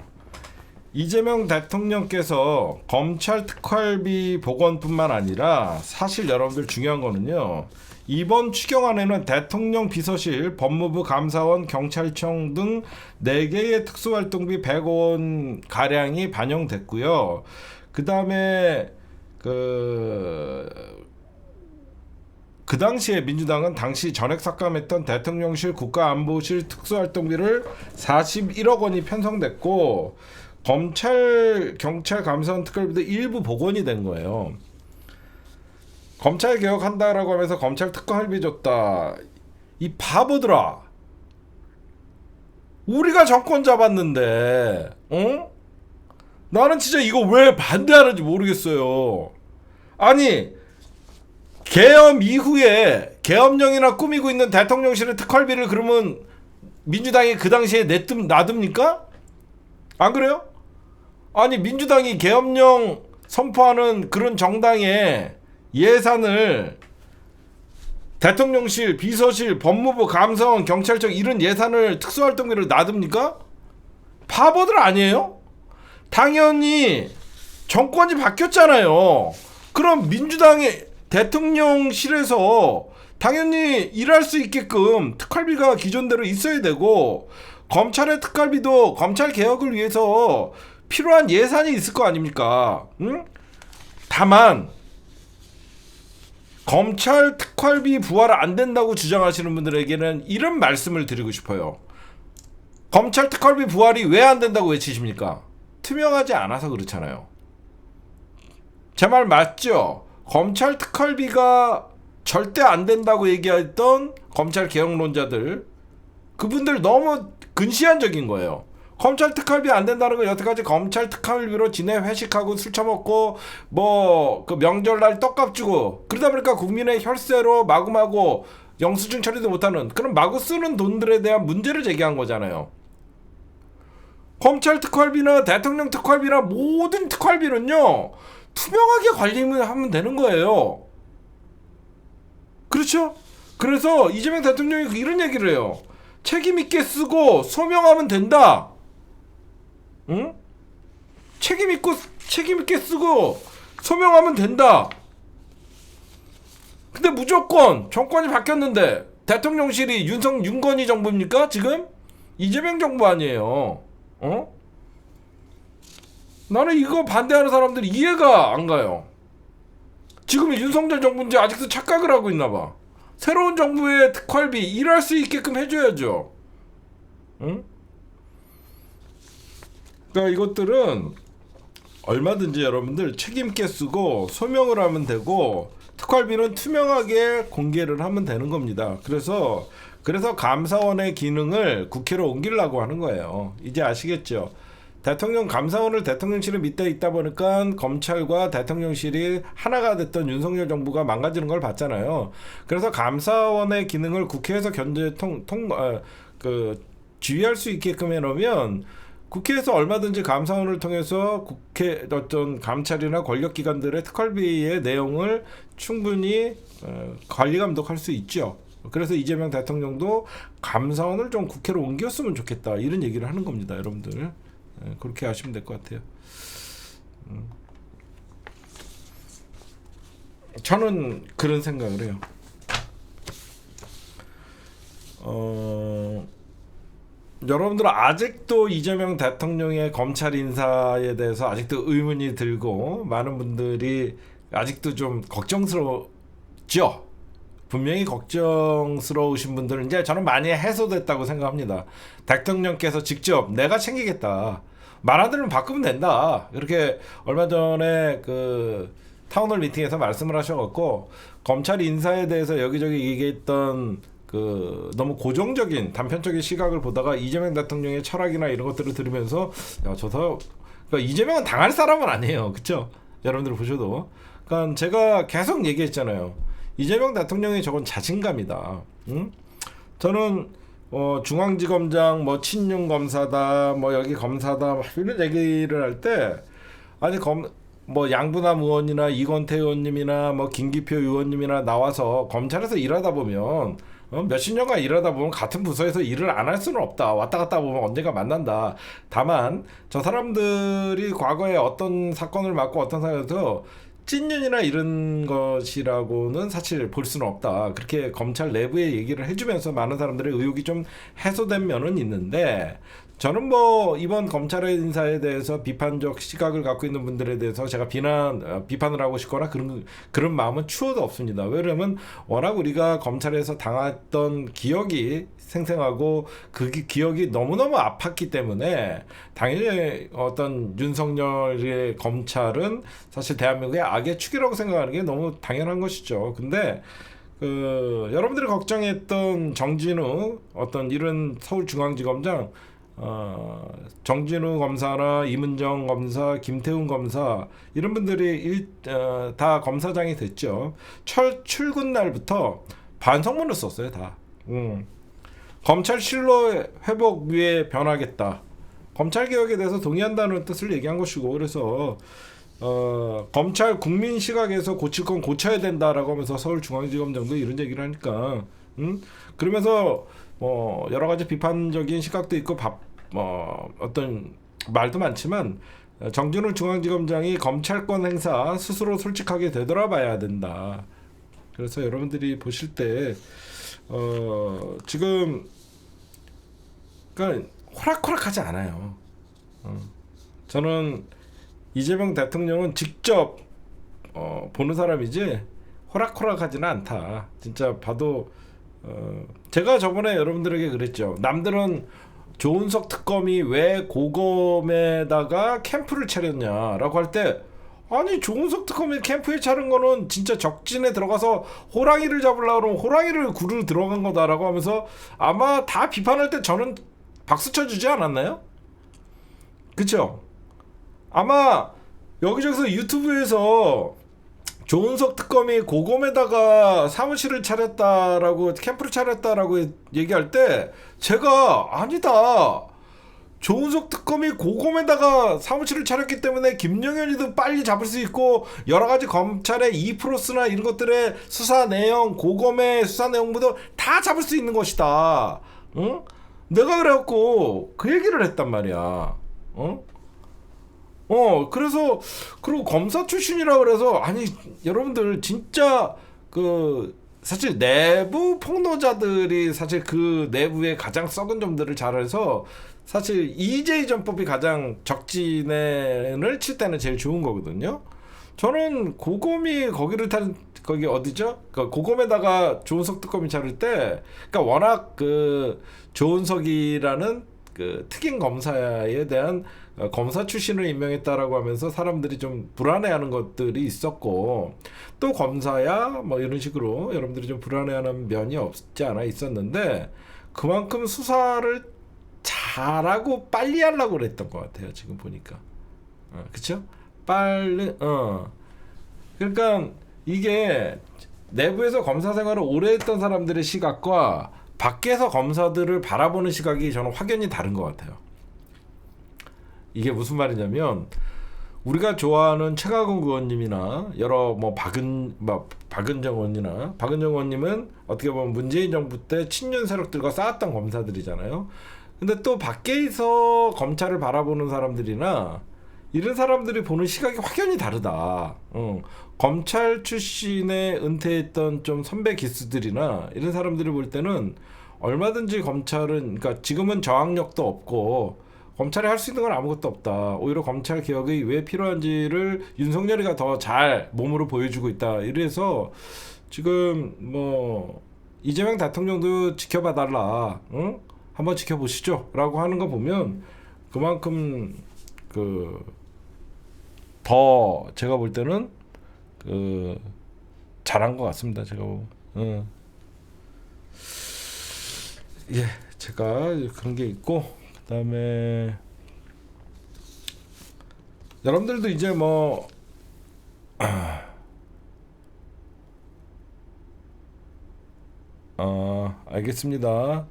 이재명 대통령께서 검찰 특활비 복원뿐만 아니라 사실 여러분들 중요한 거는요. 이번 추경안에는 대통령 비서실, 법무부 감사원, 경찰청 등 4개의 특수활동비 100억 원 가량이 반영됐고요. 그 다음에 그 당시에 민주당은 당시 전액 삭감했던 대통령실 국가안보실 특수활동비를 41억 원이 편성됐고 검찰, 경찰, 감사원 특활비도 일부 복원이 된 거예요. 검찰 개혁한다라고 하면서 검찰 특활비 줬다. 이 바보들아. 우리가 정권 잡았는데 나는 진짜 이거 왜 반대하는지 모르겠어요. 아니 계엄 이후에 계엄령이나 꾸미고 있는 대통령실의 특활비를 그러면 민주당이 그 당시에 놔둡니까? 안 그래요? 아니 민주당이 계엄령 선포하는 그런 정당의 예산을 대통령실, 비서실, 법무부, 감사원, 경찰청 이런 예산을 특수활동비를 놔둡니까? 바보들 아니에요? 당연히 정권이 바뀌었잖아요. 그럼 민주당의 대통령실에서 당연히 일할 수 있게끔 특활비가 기존대로 있어야 되고 검찰의 특활비도 검찰 개혁을 위해서 필요한 예산이 있을 거 아닙니까? 응? 다만 검찰 특활비 부활 안 된다고 주장하시는 분들에게는 이런 말씀을 드리고 싶어요. 검찰 특활비 부활이 왜 안 된다고 외치십니까? 투명하지 않아서 그렇잖아요. 제 말 맞죠? 검찰 특활비가 절대 안 된다고 얘기했던 검찰 개혁론자들, 그분들 너무 근시안적인 거예요. 검찰 특활비 안 된다는 거 여태까지 검찰 특활비로 지내 회식하고 술 처먹고 뭐 그 명절날 떡값 주고 그러다 보니까 국민의 혈세로 마구마구 영수증 처리도 못하는 그런 마구 쓰는 돈들에 대한 문제를 제기한 거잖아요. 검찰 특활비나 대통령 특활비나 모든 특활비는요 투명하게 관리하면 되는 거예요. 그렇죠? 그래서 이재명 대통령이 이런 얘기를 해요. 책임 있게 쓰고 소명하면 된다. 응? 책임 있게 쓰고 소명하면 된다. 근데 무조건 정권이 바뀌었는데 대통령실이 윤건희 정부입니까? 지금 이재명 정부 아니에요. 어? 나는 이거 반대하는 사람들이 이해가 안 가요. 지금 윤석열 정부인지 아직도 착각을 하고 있나 봐. 새로운 정부의 특활비 일할 수 있게끔 해줘야죠. 응? 그러니까 이것들은 얼마든지 여러분들 책임있게 쓰고 소명을 하면 되고 특활비는 투명하게 공개를 하면 되는 겁니다. 그래서 감사원의 기능을 국회로 옮기려고 하는 거예요. 이제 아시겠죠? 대통령 감사원을 대통령실에 밑에 있다 보니까 검찰과 대통령실이 하나가 됐던 윤석열 정부가 망가지는 걸 봤잖아요. 그래서 감사원의 기능을 국회에서 지휘할 수 있게끔 해놓으면 국회에서 얼마든지 감사원을 통해서 국회 어떤 감찰이나 권력기관들의 특활비의 내용을 충분히 관리 감독할 수 있죠. 그래서 이재명 대통령도 감사원을 좀 국회로 옮겼으면 좋겠다 이런 얘기를 하는 겁니다, 여러분들. 그렇게 하시면 될 것 같아요. 저는 그런 생각을 해요. 여러분들은 아직도 이재명 대통령의 검찰 인사에 대해서 아직도 의문이 들고 많은 분들이 아직도 좀 걱정스럽죠. 분명히 걱정스러우신 분들은 이제 저는 많이 해소됐다고 생각합니다. 대통령께서 직접 내가 챙기겠다. 말하들면 바꾸면 된다. 이렇게 얼마 전에 그 타운홀 미팅에서 말씀을 하셔갖고 검찰 인사에 대해서 여기저기 얘기했던 그 너무 고정적인 단편적인 시각을 보다가 이재명 대통령의 철학이나 이런 것들을 들으면서 그러니까 이재명은 당할 사람은 아니에요. 그렇죠? 여러분들 보셔도. 그러니까 제가 계속 얘기했잖아요. 이재명 대통령의 저건 자신감이다. 응? 저는 중앙지검장 뭐 친윤 검사다, 뭐 여기 검사다 이런 얘기를 할 때 아니 뭐 양부남 의원이나 이건태 의원님이나 뭐 김기표 의원님이나 나와서 검찰에서 일하다 보면 몇십 년간 일하다 보면 같은 부서에서 일을 안 할 수는 없다. 왔다 갔다 보면 언젠가 만난다. 다만 저 사람들이 과거에 어떤 사건을 맡고 어떤 상황에서 찐윤이나 이런 것이라고는 사실 볼 수는 없다. 그렇게 검찰 내부에 얘기를 해주면서 많은 사람들의 의혹이 좀 해소된 면은 있는데 저는 뭐 이번 검찰의 인사에 대해서 비판적 시각을 갖고 있는 분들에 대해서 제가 비판을 하고 싶거나 그런 마음은 추호도 없습니다. 왜냐면 워낙 우리가 검찰에서 당했던 기억이 생생하고 그 기억이 너무너무 아팠기 때문에 당연히 어떤 윤석열의 검찰은 사실 대한민국의 악의 축이라고 생각하는 게 너무 당연한 것이죠. 근데 여러분들이 걱정했던 정진우 어떤 이런 서울중앙지검장 정진우 검사나 이문정 검사, 김태훈 검사 이런 분들이 다 검사장이 됐죠. 출근 날부터 반성문을 썼어요, 다. 검찰 신뢰 회복 위해 변하겠다. 검찰 개혁에 대해서 동의한다는 뜻을 얘기한 것이고, 그래서 검찰 국민 시각에서 고칠 건 고쳐야 된다라고 하면서 서울중앙지검장도 이런 얘기를 하니까, 그러면서 여러 가지 비판적인 시각도 있고 어떤 말도 많지만 정진우 중앙지검장이 검찰권 행사 스스로 솔직하게 되돌아봐야 된다. 그래서 여러분들이 보실 때 지금 그러니까 호락호락하지 않아요. 저는 이재명 대통령은 직접 보는 사람이지 호락호락하지는 않다. 진짜 봐도 제가 저번에 여러분들에게 그랬죠. 남들은 조은석 특검이 왜 고검에다가 캠프를 차렸냐라고 할 때, 아니 조은석 특검이 캠프에 차린 거는 진짜 적진에 들어가서 호랑이를 잡으려고 그러면 호랑이를 구르러 들어간 거다라고 하면서 아마 다 비판할 때 저는 박수 쳐주지 않았나요? 그쵸? 아마 여기저기서 유튜브에서 조은석 특검이 고검에다가 사무실을 차렸다라고, 캠프를 차렸다라고 얘기할 때 제가 아니다, 조은석 특검이 고검에다가 사무실을 차렸기 때문에 김영현이도 빨리 잡을 수 있고 여러 가지 검찰의 이프로스나 이런 것들의 수사 내용, 고검의 수사 내용부터 다 잡을 수 있는 것이다. 응? 내가 그래갖고 그 얘기를 했단 말이야. 그래서, 그리고 검사 출신이라 그래서, 아니 여러분들 진짜 그 사실 내부 폭로자들이 사실 그 내부의 가장 썩은 점들을 잘해서 사실 EJ 전법이 가장 적진을 칠 때는 제일 좋은 거거든요. 저는 고검이 거기 어디죠? 그러니까 고검에다가 조은석 특검이 차릴 때, 그러니까 워낙 그 조은석이라는 그 특임 검사에 대한 검사 출신을 임명했다라고 하면서 사람들이 좀 불안해하는 것들이 있었고, 또 검사야 뭐 이런 식으로 여러분들이 좀 불안해하는 면이 없지 않아 있었는데, 그만큼 수사를 잘하고 빨리 하려고 그랬던 것 같아요. 지금 보니까. 그쵸? 빨리. 그러니까 이게 내부에서 검사 생활을 오래 했던 사람들의 시각과 밖에서 검사들을 바라보는 시각이 저는 확연히 다른 것 같아요. 이게 무슨 말이냐면, 우리가 좋아하는 최강욱 의원님이나 여러 박은정 의원이나, 박은정 의원님은 어떻게 보면 문재인 정부 때 친윤 세력들과 싸웠던 검사들이잖아요. 근데 또 밖에서 검찰을 바라보는 사람들이나 이런 사람들이 보는 시각이 확연히 다르다. 검찰 출신에 은퇴했던 좀 선배 기수들이나 이런 사람들이 볼 때는 얼마든지 검찰은, 그러니까 지금은 저항력도 없고 검찰이 할 수 있는 건 아무것도 없다. 오히려 검찰 개혁이 왜 필요한지를 윤석열이가 더 잘 몸으로 보여주고 있다. 이래서 지금 뭐 이재명 대통령도 지켜봐 달라. 응? 한번 지켜보시죠. 라고 하는 거 보면 그만큼 더 제가 볼 때는 잘한 것 같습니다. 제가 예, 제가 그런 게 있고, 그다음에 여러분들도 이제 뭐 알겠습니다.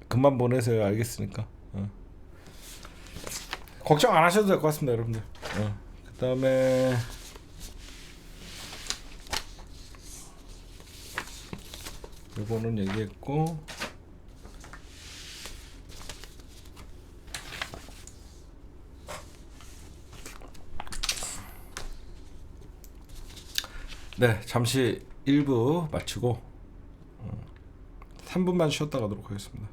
금방 보내세요. 알겠으니까. 걱정 안 하셔도 될 것 같습니다, 여러분들. 그다음에 이거는 얘기했고, 네, 잠시 1부 마치고 3분만 쉬었다 가도록 하겠습니다.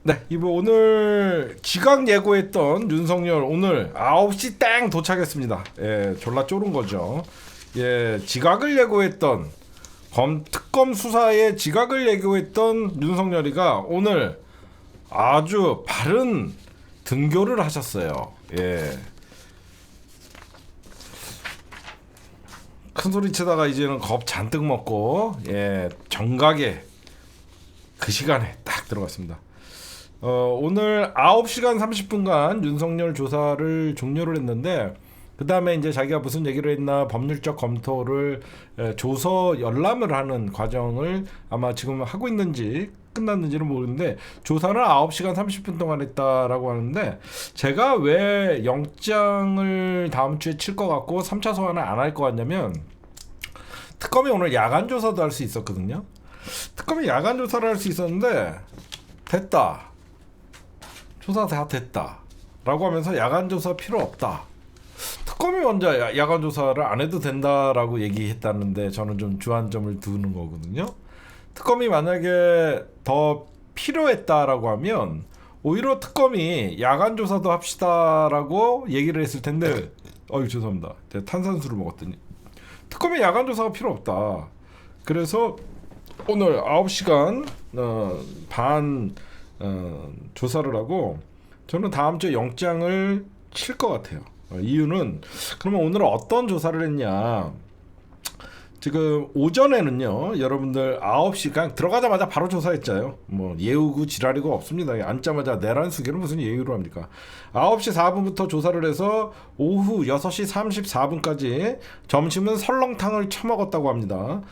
네, 2부 오늘 지각 예고했던 윤석열 오늘 9시 땡 도착했습니다. 예, 졸라 쫄은 거죠. 예, 지각을 예고했던 특검 수사에 지각을 예고했던 윤석열이가 오늘 아주 바른 등교를 하셨어요. 예. 큰 소리 치다가 이제는 겁 잔뜩 먹고, 예, 정각에 그 시간에 딱 들어갔습니다. 오늘 9시간 30분간 윤석열 조사를 종료를 했는데, 그 다음에 이제 자기가 무슨 얘기를 했나 법률적 검토를 조서 열람을 하는 과정을 아마 지금 하고 있는지 끝났는지는 모르는데, 조사는 9시간 30분 동안 했다라고 하는데, 제가 왜 영장을 다음 주에 칠 것 같고 3차 소환을 안 할 것 같냐면, 특검이 오늘 야간 조사도 할 수 있었거든요. 특검이 야간 조사를 할 수 있었는데, 됐다, 조사 다 됐다 라고 하면서 야간 조사 필요 없다, 특검이 먼저 야간 조사를 안 해도 된다라고 얘기했다는데, 저는 좀 주안점을 두는 거거든요. 특검이 만약에 더 필요했다라고 하면 오히려 특검이 야간 조사도 합시다라고 얘기를 했을 텐데, 죄송합니다, 제가 탄산수를 먹었더니 특검이 야간 조사가 필요 없다. 그래서 오늘 9시간 반 조사를 하고 저는 다음 주에 영장을 칠 것 같아요. 이유는 그러면 오늘은 어떤 조사를 했냐. 지금 오전에는요 여러분들 9시 그냥 들어가자마자 바로 조사했잖아요. 뭐 예우고 지랄이고 없습니다. 앉자마자 내란 수계를 무슨 예우로 합니까. 9시 4분부터 조사를 해서 오후 6시 34분까지 점심은 설렁탕을 처먹었다고 합니다.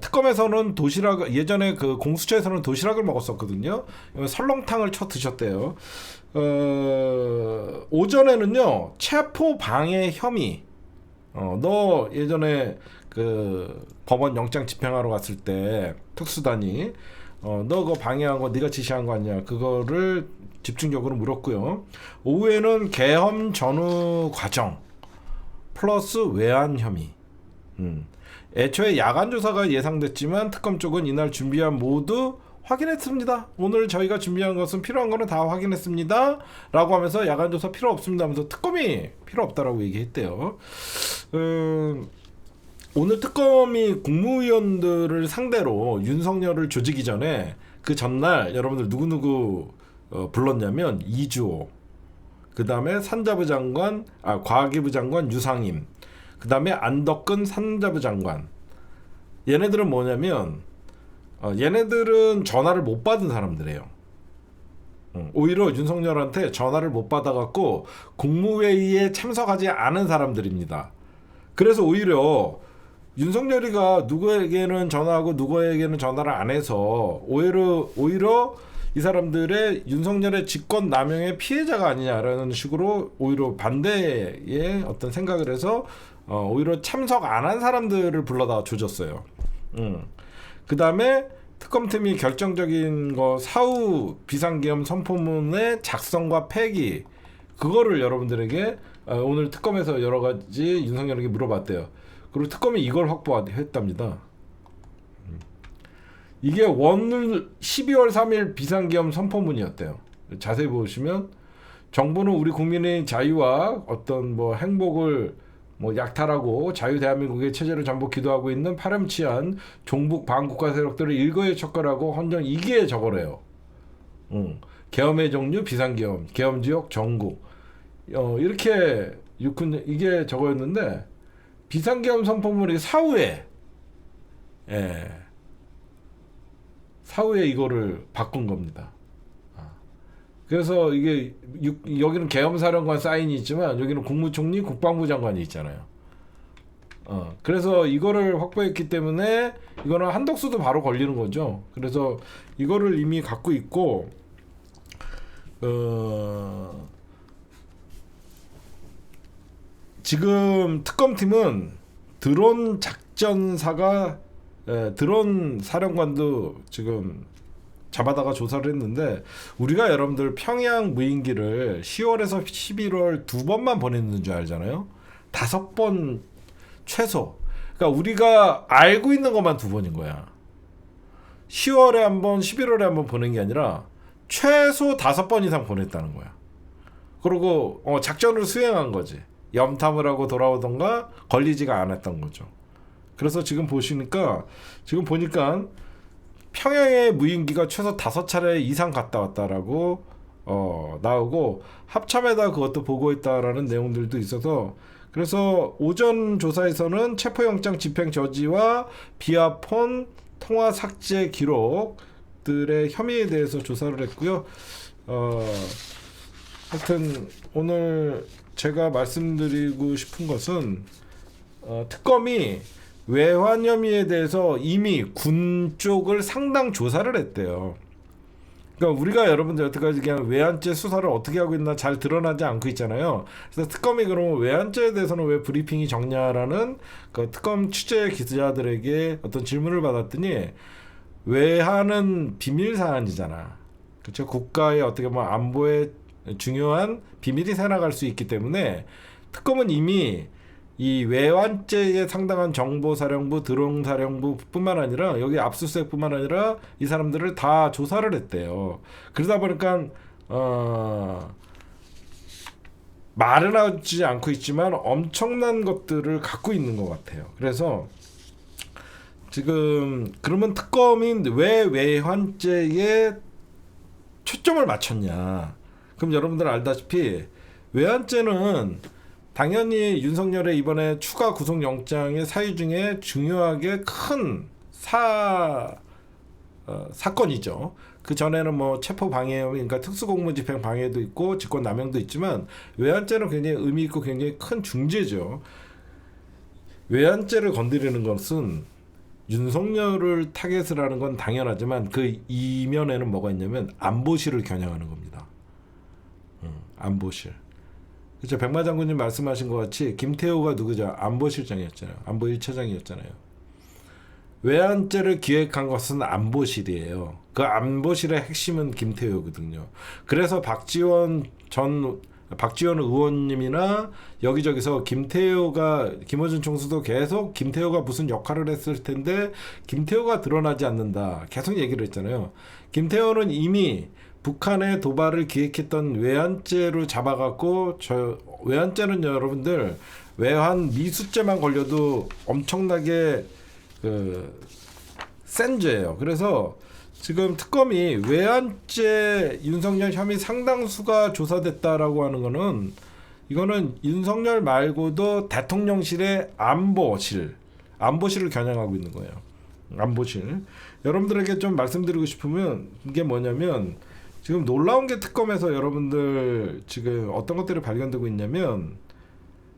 특검에서는 도시락, 예전에 그 공수처에서는 도시락을 먹었었거든요. 설렁탕을 쳐 드셨대요. 오전에는요 체포 방해 혐의, 너 예전에 그 법원 영장 집행하러 갔을 때 특수단이 너 그거 방해한 거 네가 지시한 거 아니야, 그거를 집중적으로 물었고요. 오후에는 계엄 전후 과정 플러스 외환 혐의. 애초에 야간 조사가 예상됐지만 특검 쪽은 이날 준비한 모두 확인했습니다. 오늘 저희가 준비한 것은 필요한 거는 다 확인했습니다 라고 하면서 야간 조사 필요 없습니다 하면서 특검이 필요 없다라고 얘기했대요. 오늘 특검이 국무위원들을 상대로 윤석열을 조지기 전에 그 전날 여러분들 누구누구 불렀냐면 이주호, 그 다음에 산자부 장관, 과기부 장관 유상임, 그 다음에 안덕근 산자부 장관. 얘네들은 뭐냐면 얘네들은 전화를 못 받은 사람들이에요. 오히려 윤석열한테 전화를 못 받아갖고 국무회의에 참석하지 않은 사람들입니다. 그래서 오히려 윤석열이가 누구에게는 전화하고 누구에게는 전화를 안 해서 오히려 이 사람들의 윤석열의 직권 남용의 피해자가 아니냐라는 식으로 오히려 반대의 어떤 생각을 해서 오히려 참석 안 한 사람들을 불러다 조졌어요. 그 다음에 특검팀이 결정적인 거 사후 비상계엄 선포문의 작성과 폐기, 그거를 여러분들에게 오늘 특검에서 여러 가지 윤석열에게 물어봤대요. 그리고 특검이 이걸 확보했답니다. 이게 오늘 12월 3일 비상계엄 선포문이었대요. 자세히 보시면 정부는 우리 국민의 자유와 어떤 뭐 행복을 약탈하고 자유 대한민국의 체제를 전부 기도하고 있는 파렴치한 종북 반국가 세력들을 일거에 척결하고 헌정, 이게 저거래요. 계엄의 종류 비상계엄, 계엄지역 전국, 이렇게 이게 저거였는데 비상계엄 선포문이 사후에 이거를 바꾼 겁니다. 그래서 이게 여기는 계엄사령관 사인이 있지만 여기는 국무총리, 국방부 장관이 있잖아요. 그래서 이거를 확보했기 때문에 이거는 한덕수도 바로 걸리는 거죠. 그래서 이거를 이미 갖고 있고, 지금 특검팀은 드론 작전사가 드론 사령관도 지금 잡아다가 조사를 했는데, 우리가 여러분들 평양 무인기를 10월에서 11월 2번만 보냈는 줄 알잖아요. 5번 최소. 그러니까 우리가 알고 있는 것만 2번인 거야. 10월에 한 번, 11월에 한 번 보낸 게 아니라 최소 5번 이상 보냈다는 거야. 그리고 작전을 수행한 거지. 염탐을 하고 돌아오던가 걸리지가 않았던 거죠. 그래서 지금 보니까 평양의 무인기가 최소 5차례 이상 갔다 왔다라고 나오고 합참에다 그것도 보고했다라는 내용들도 있어서, 그래서 오전 조사에서는 체포영장 집행 저지와 비아폰 통화 삭제 기록들의 혐의에 대해서 조사를 했고요. 하여튼 오늘 제가 말씀드리고 싶은 것은 특검이 외환 혐의에 대해서 이미 군 쪽을 상당 조사를 했대요. 그러니까 우리가 여러분들 여태까지 그냥 외환죄 수사를 어떻게 하고 있나 잘 드러나지 않고 있잖아요. 그래서 특검이 그러면 외환죄에 대해서는 왜 브리핑이 적냐라는 그 특검 취재 기자들에게 어떤 질문을 받았더니, 외환은 비밀 사안이잖아. 그렇죠? 국가의 어떻게 보면 안보에 중요한 비밀이 새나갈 수 있기 때문에 특검은 이미 이 외환죄에 상당한 정보사령부, 드론사령부뿐만 아니라 여기 압수수색뿐만 아니라 이 사람들을 다 조사를 했대요. 그러다 보니까 말은 하지 않고 있지만 엄청난 것들을 갖고 있는 것 같아요. 그래서 지금 그러면 특검이 왜 외환죄에 초점을 맞췄냐? 그럼 여러분들 알다시피 외환죄는 당연히 윤석열의 이번에 추가 구속영장의 사유 중에 중요하게 큰 사건이죠. 그 전에는 뭐 체포 방해, 그러니까 특수공무집행 방해도 있고 직권남용도 있지만 외환죄는 굉장히 의미 있고 굉장히 큰 중죄죠. 외환죄를 건드리는 것은 윤석열을 타겟을 하는 건 당연하지만 그 이면에는 뭐가 있냐면 안보실을 겨냥하는 겁니다. 안보실. 그렇죠. 백마 장군님 말씀하신 것 같이 김태호가 누구죠? 안보실장이었잖아요. 안보 1차장이었잖아요. 외환죄를 기획한 것은 안보실이에요. 그 안보실의 핵심은 김태호거든요. 그래서 박지원 의원님이나 여기저기서 김어준 총수도 계속 김태호가 무슨 역할을 했을 텐데 김태호가 드러나지 않는다. 계속 얘기를 했잖아요. 김태호는 이미 북한의 도발을 기획했던 외환죄로 잡아갖고 외환죄는 여러분들 외환 미수죄만 걸려도 엄청나게 센 죄예요. 그래서 지금 특검이 외환죄 윤석열 혐의 상당수가 조사됐다라고 하는 거는 이거는 윤석열 말고도 대통령실의 안보실을 겨냥하고 있는 거예요. 안보실. 여러분들에게 좀 말씀드리고 싶으면 이게 뭐냐면 지금 놀라운 게 특검에서 여러분들 지금 어떤 것들이 발견되고 있냐면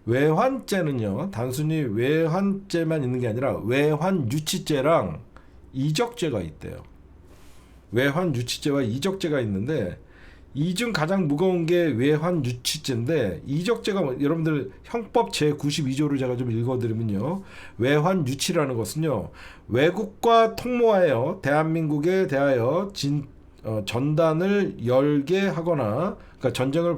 외환죄는요 단순히 외환죄만 있는 게 아니라 외환유치죄랑 이적죄가 있대요. 외환유치죄와 이적죄가 있는데 이 중 가장 무거운 게 외환유치죄인데 이적죄가 여러분들 형법 제92조를 제가 좀 읽어드리면요. 외환유치라는 것은요. 외국과 통모하여 대한민국에 대하여 전단을 열게 하거나 그러니까 전쟁을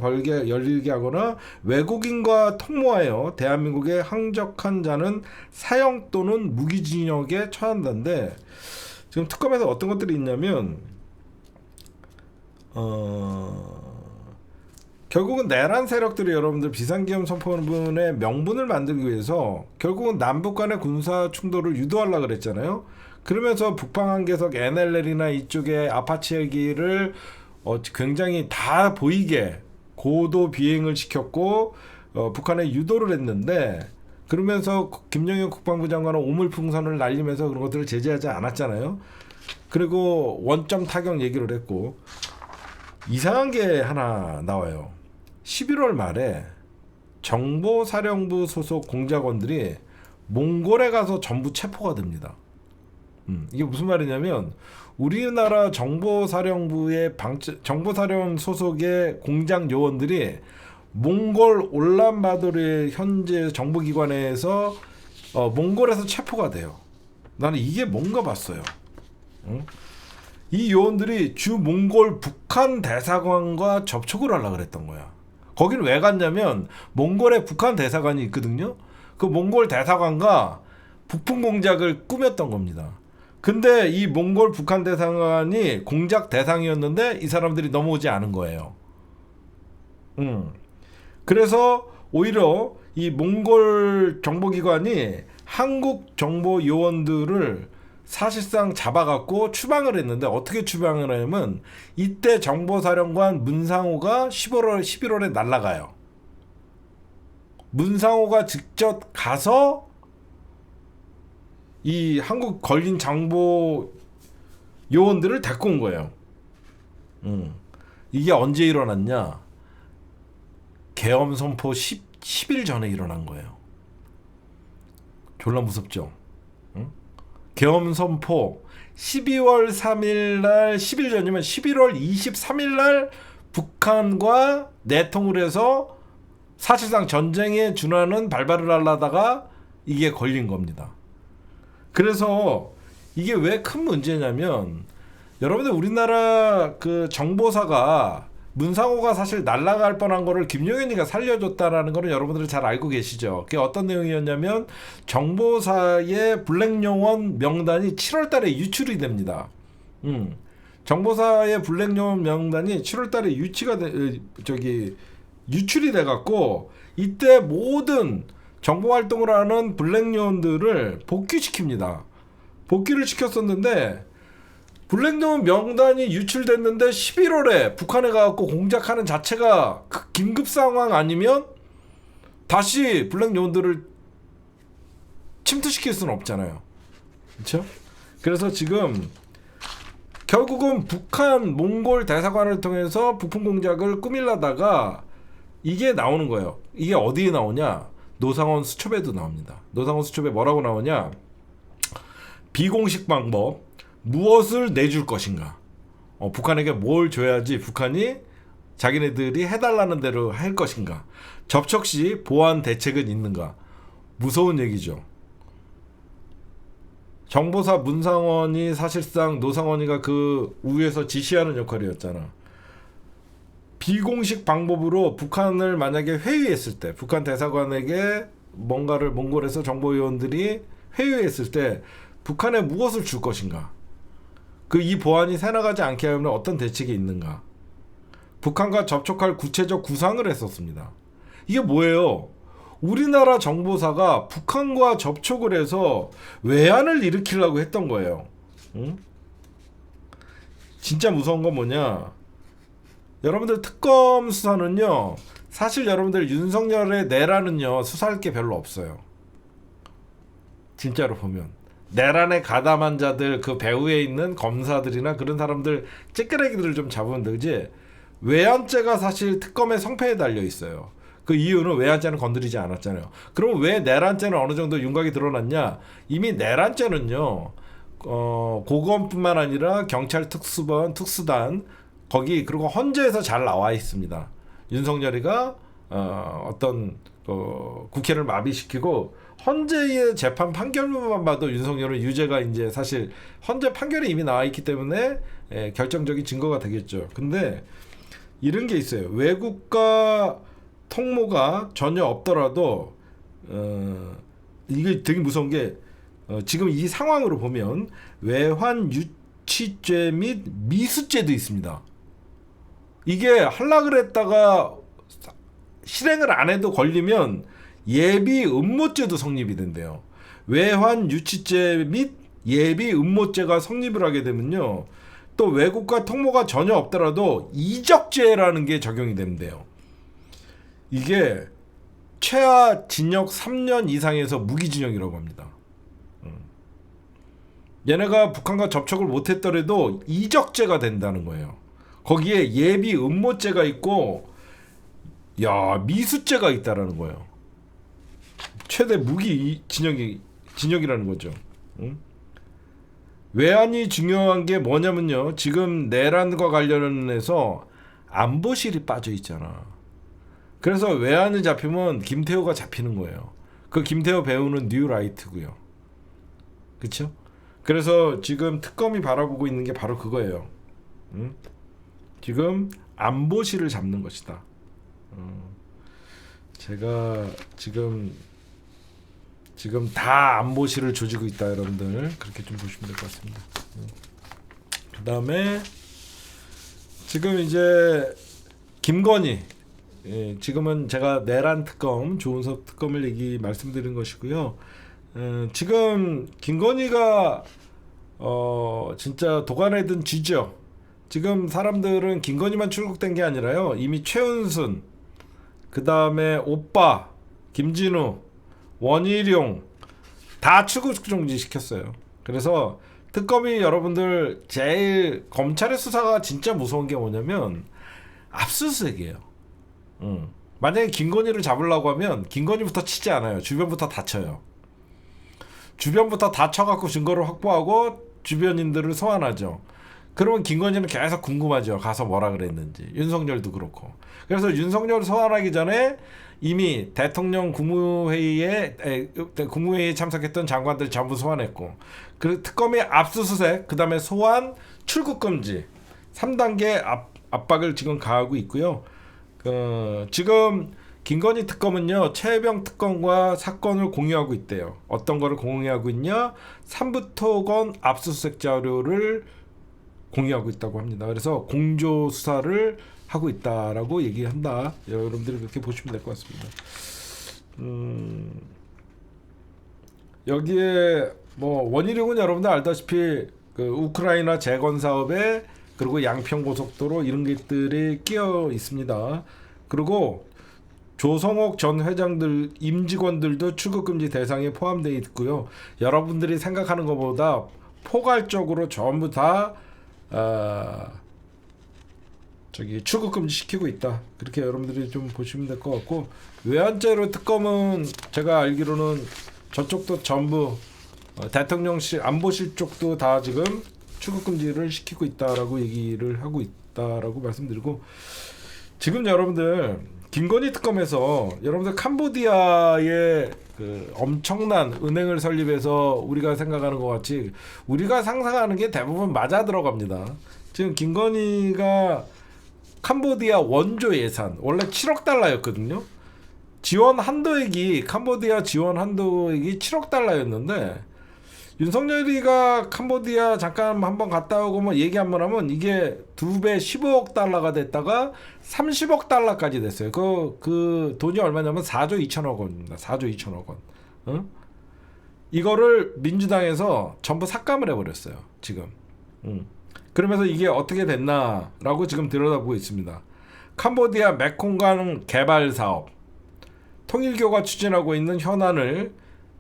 열리게 하거나 외국인과 통모하여 대한민국에 항적한 자는 사형 또는 무기징역에 처한다는데 지금 특검에서 어떤 것들이 있냐면 결국은 내란 세력들이 여러분들 비상계엄 선포문의 명분을 만들기 위해서 결국은 남북 간의 군사 충돌을 유도하려고 그랬잖아요. 그러면서 북방 한계석 NLL이나 이쪽에 아파치 헬기를 굉장히 다 보이게 고도 비행을 시켰고 북한에 유도를 했는데 그러면서 김영현 국방부 장관은 오물풍선을 날리면서 그런 것들을 제재하지 않았잖아요. 그리고 원점 타격 얘기를 했고 이상한 게 하나 나와요. 11월 말에 정보사령부 소속 공작원들이 몽골에 가서 전부 체포가 됩니다. 이게 무슨 말이냐면 우리나라 정보사령부의 정보사령 소속의 공장 요원들이 몽골 울란바토르의 현재 정보기관에서 몽골에서 체포가 돼요. 나는 이게 뭔가 봤어요. 이 요원들이 주 몽골 북한 대사관과 접촉을 하려고 그랬던 거야. 거기는 왜 갔냐면 몽골에 북한 대사관이 있거든요. 그 몽골 대사관과 북풍 공작을 꾸몄던 겁니다. 근데 이 몽골 북한 대사관이 공작 대상이었는데 이 사람들이 넘어오지 않은 거예요. 그래서 오히려 이 몽골 정보기관이 한국 정보 요원들을 사실상 잡아갖고 추방을 했는데 어떻게 추방을 하냐면 이때 정보사령관 문상호가 11월에 날아가요. 문상호가 직접 가서 이 한국 걸린 정보 요원들을 데리고 온 거예요. 이게 언제 일어났냐? 계엄 선포 10일 전에 일어난 거예요. 졸라 무섭죠? 계엄 선포 12월 3일 날 10일 전이면 11월 23일 날 북한과 내통을 해서 사실상 전쟁에 준하는 발발을 하려다가 이게 걸린 겁니다. 그래서 이게 왜 큰 문제냐면 여러분들 우리나라 그 정보사가 문상호가 사실 날아갈 뻔한 거를 김용현이가 살려줬다라는 거는 여러분들이 잘 알고 계시죠. 그게 어떤 내용이었냐면 정보사의 블랙요원 명단이 7월 달에 유출이 됩니다. 정보사의 블랙요원 명단이 7월 달에 유출이 돼갖고 이때 모든 정보 활동을 하는 블랙요원들을 복귀시킵니다. 복귀를 시켰었는데 블랙리스트 명단이 유출됐는데 11월에 북한에 가갖고 공작하는 자체가 긴급 상황 아니면 다시 블랙리스트를 침투시킬 수는 없잖아요. 그렇죠? 그래서 지금 결국은 북한 몽골 대사관을 통해서 부품 공작을 꾸밀려다가 이게 나오는 거예요. 이게 어디에 나오냐? 노상원 수첩에도 나옵니다. 노상원 수첩에 뭐라고 나오냐? 비공식 방법, 무엇을 내줄 것인가? 북한에게 뭘 줘야지 북한이 자기네들이 해달라는 대로 할 것인가? 접촉 시 보안 대책은 있는가? 무서운 얘기죠. 정보사 문상원이 사실상 노상원이가 그 위에서 지시하는 역할이었잖아. 비공식 방법으로 북한을 만약에 회유했을 때, 북한 대사관에게 뭔가를 몽골에서 정보위원들이 회유했을 때 북한에 무엇을 줄 것인가? 이 보안이 새나가지 않게 하면 어떤 대책이 있는가? 북한과 접촉할 구체적 구상을 했었습니다. 이게 뭐예요? 우리나라 정보사가 북한과 접촉을 해서 외환을 일으키려고 했던 거예요. 응? 진짜 무서운 건 뭐냐? 여러분들 특검 수사는요, 사실 여러분들 윤석열의 내란은요 수사할 게 별로 없어요. 진짜로 보면 내란에 가담한 자들, 그 배후에 있는 검사들이나 그런 사람들 찌끄레기들을 좀 잡으면 되지, 외환죄가 사실 특검의 성패에 달려 있어요. 그 이유는 외환죄는 건드리지 않았잖아요. 그럼 왜 내란죄는 어느 정도 윤곽이 드러났냐? 이미 내란죄는요, 고검뿐만 아니라 경찰 특수본, 특수단 거기 그리고 헌재에서 잘 나와 있습니다. 윤석열이가 어떤 국회를 마비시키고 헌재의 재판 판결문만 봐도 윤석열은 유죄가 이제 사실 헌재 판결이 이미 나와 있기 때문에 결정적인 증거가 되겠죠. 근데 이런 게 있어요. 외국과 통모가 전혀 없더라도 이게 되게 무서운 게 지금 이 상황으로 보면 외환 유치죄 및 미수죄도 있습니다. 이게 하려고 그랬다가 실행을 안 해도 걸리면 예비 음모죄도 성립이 된대요. 외환 유치죄 및 예비 음모죄가 성립을 하게 되면요, 또 외국과 통모가 전혀 없더라도 이적죄라는 게 적용이 된대요. 이게 최하 징역 3년 이상에서 무기징역이라고 합니다. 얘네가 북한과 접촉을 못했더라도 이적죄가 된다는 거예요. 거기에 예비 음모죄가 있고, 미수죄가 있다라는 거예요. 최대 무기 징역이라는 거죠. 응? 외환이 중요한 게 뭐냐면요, 지금 내란과 관련해서 안보실이 빠져 있잖아. 그래서 외환이 잡히면 김태호가 잡히는 거예요. 그 김태호 배우는 뉴라이트고요. 그렇죠? 그래서 지금 특검이 바라보고 있는 게 바로 그거예요. 응? 지금 안보실을 잡는 것이다. 제가 지금 다 안보실을 조지고 있다, 여러분들. 그렇게 좀 보시면 될 것 같습니다. 그 다음에 지금 이제 김건희, 지금은 제가 내란 특검, 조은석 특검을 말씀드린 것이고요. 지금 김건희가 진짜 도가내든 쥐죠. 지금 사람들은 김건희만 출국된 게 아니라요, 이미 최은순, 그 다음에 오빠, 김진우, 원희룡 다 출국 정지 시켰어요. 그래서 특검이 여러분들 제일 검찰의 수사가 진짜 무서운 게 뭐냐면 압수수색이에요. 만약에 김건희를 잡으려고 하면 김건희부터 치지 않아요. 주변부터 다 쳐요. 주변부터 다 쳐갖고 증거를 확보하고 주변인들을 소환하죠. 그러면 김건희는 계속 궁금하죠. 가서 뭐라 그랬는지. 윤석열도 그렇고. 그래서 윤석열 소환하기 전에 이미 대통령 국무회의에 참석했던 장관들 전부 소환했고, 그 특검이 압수수색, 그 다음에 소환, 출국금지 3단계 압박을 지금 가하고 있고요. 지금 김건희 특검은요, 최혜병 특검과 사건을 공유하고 있대요. 어떤 거를 공유하고 있냐? 삼부토건 압수수색 자료를 공유하고 있다고 합니다. 그래서 공조 수사를 하고 있다라고 얘기한다. 여러분들이 그렇게 보시면 될 것 같습니다. 여기에 뭐 원희룡은 여러분들 알다시피 그 우크라이나 재건 사업에 그리고 양평 고속도로 이런 것들이 끼어 있습니다. 그리고 조성옥 전 회장들 임직원들도 출국금지 대상에 포함되어 있고요. 여러분들이 생각하는 것보다 포괄적으로 전부 다 저기 출국금지 시키고 있다. 그렇게 여러분들이 좀 보시면 될 것 같고, 외환죄로 특검은 제가 알기로는 저쪽도 전부 대통령실 안보실 쪽도 다 지금 출국금지를 시키고 있다라고 얘기를 하고 있다라고 말씀드리고, 지금 여러분들 김건희 특검에서 여러분들 캄보디아의 그 엄청난 은행을 설립해서 우리가 생각하는 것 같이 우리가 상상하는 게 대부분 맞아 들어갑니다. 지금 김건희가 캄보디아 원조 예산 원래 7억 달러였거든요. 지원 한도액이 캄보디아 지원 한도액이 7억 달러였는데, 윤석열이가 캄보디아 잠깐 한번 갔다 오고 뭐 얘기 한번 하면 이게 2배 15억 달러가 됐다가 30억 달러까지 됐어요. 그 돈이 얼마냐면 4조 2천억 원입니다. 4조 2천억 원. 응? 이거를 민주당에서 전부 삭감을 해버렸어요. 지금. 그러면서 이게 어떻게 됐나라고 지금 들여다보고 있습니다. 캄보디아 메콩강 개발 사업, 통일교가 추진하고 있는 현안을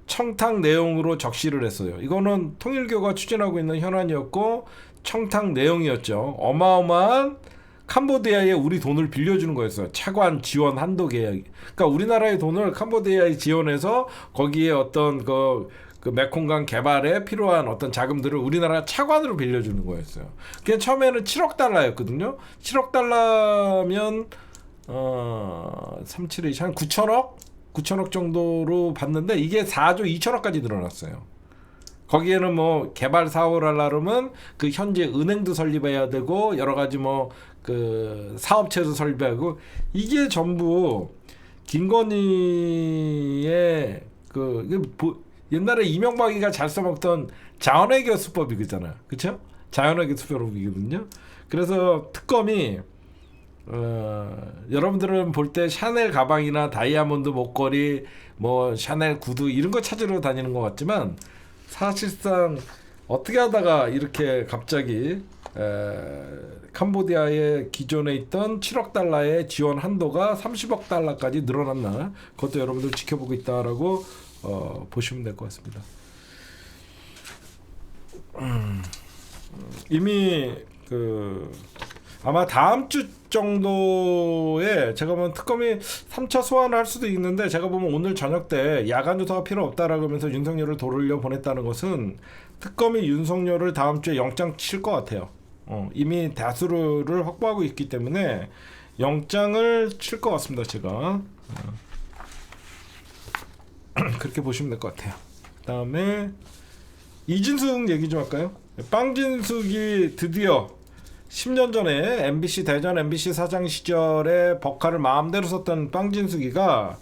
청탁 내용으로 적시를 했어요. 이거는 통일교가 추진하고 있는 현안이었고 청탁 내용이었죠. 어마어마한 캄보디아에 우리 돈을 빌려주는 거였어요. 차관 지원 한도 계약. 그러니까 우리나라의 돈을 캄보디아에 지원해서 거기에 어떤 그 메콩강 개발에 필요한 어떤 자금들을 우리나라가 차관으로 빌려주는 거였어요. 그게 처음에는 7억 달러였거든요. 7억 달러면 37에 한 9천억 정도로 봤는데 이게 4조 2천억까지 늘어났어요. 거기에는 뭐 개발 사업을 하려면 그 현재 은행도 설립해야 되고 여러 가지 뭐 그 사업체도 설립하고, 이게 전부 김건희의 옛날에 이명박이가 잘 써먹던 자원외교 수법이잖아요. 그렇죠? 자원외교 수법이거든요. 그래서 특검이 여러분들은 볼 때 샤넬 가방이나 다이아몬드 목걸이, 뭐 샤넬 구두 이런 거 찾으러 다니는 것 같지만 사실상 어떻게 하다가 이렇게 갑자기 캄보디아에 기존에 있던 7억 달러의 지원 한도가 30억 달러까지 늘어났나, 그것도 여러분들 지켜보고 있다라고 보시면 될 것 같습니다. 이미 아마 다음 주 정도에 제가 보면 특검이 3차 소환을 할 수도 있는데, 제가 보면 오늘 저녁 때 야간 조사가 필요 없다라고 하면서 윤석열을 돌려 보냈다는 것은 특검이 윤석열을 다음 주에 영장 칠 것 같아요. 이미 다수를 확보하고 있기 때문에 영장을 칠 것 같습니다. 제가 그렇게 보시면 될 것 같아요. 그다음에 이진숙 얘기 좀 할까요? 빵진숙이 드디어 10년 전에 MBC 대전 MBC 사장 시절에 법카를 마음대로 썼던 빵진숙이가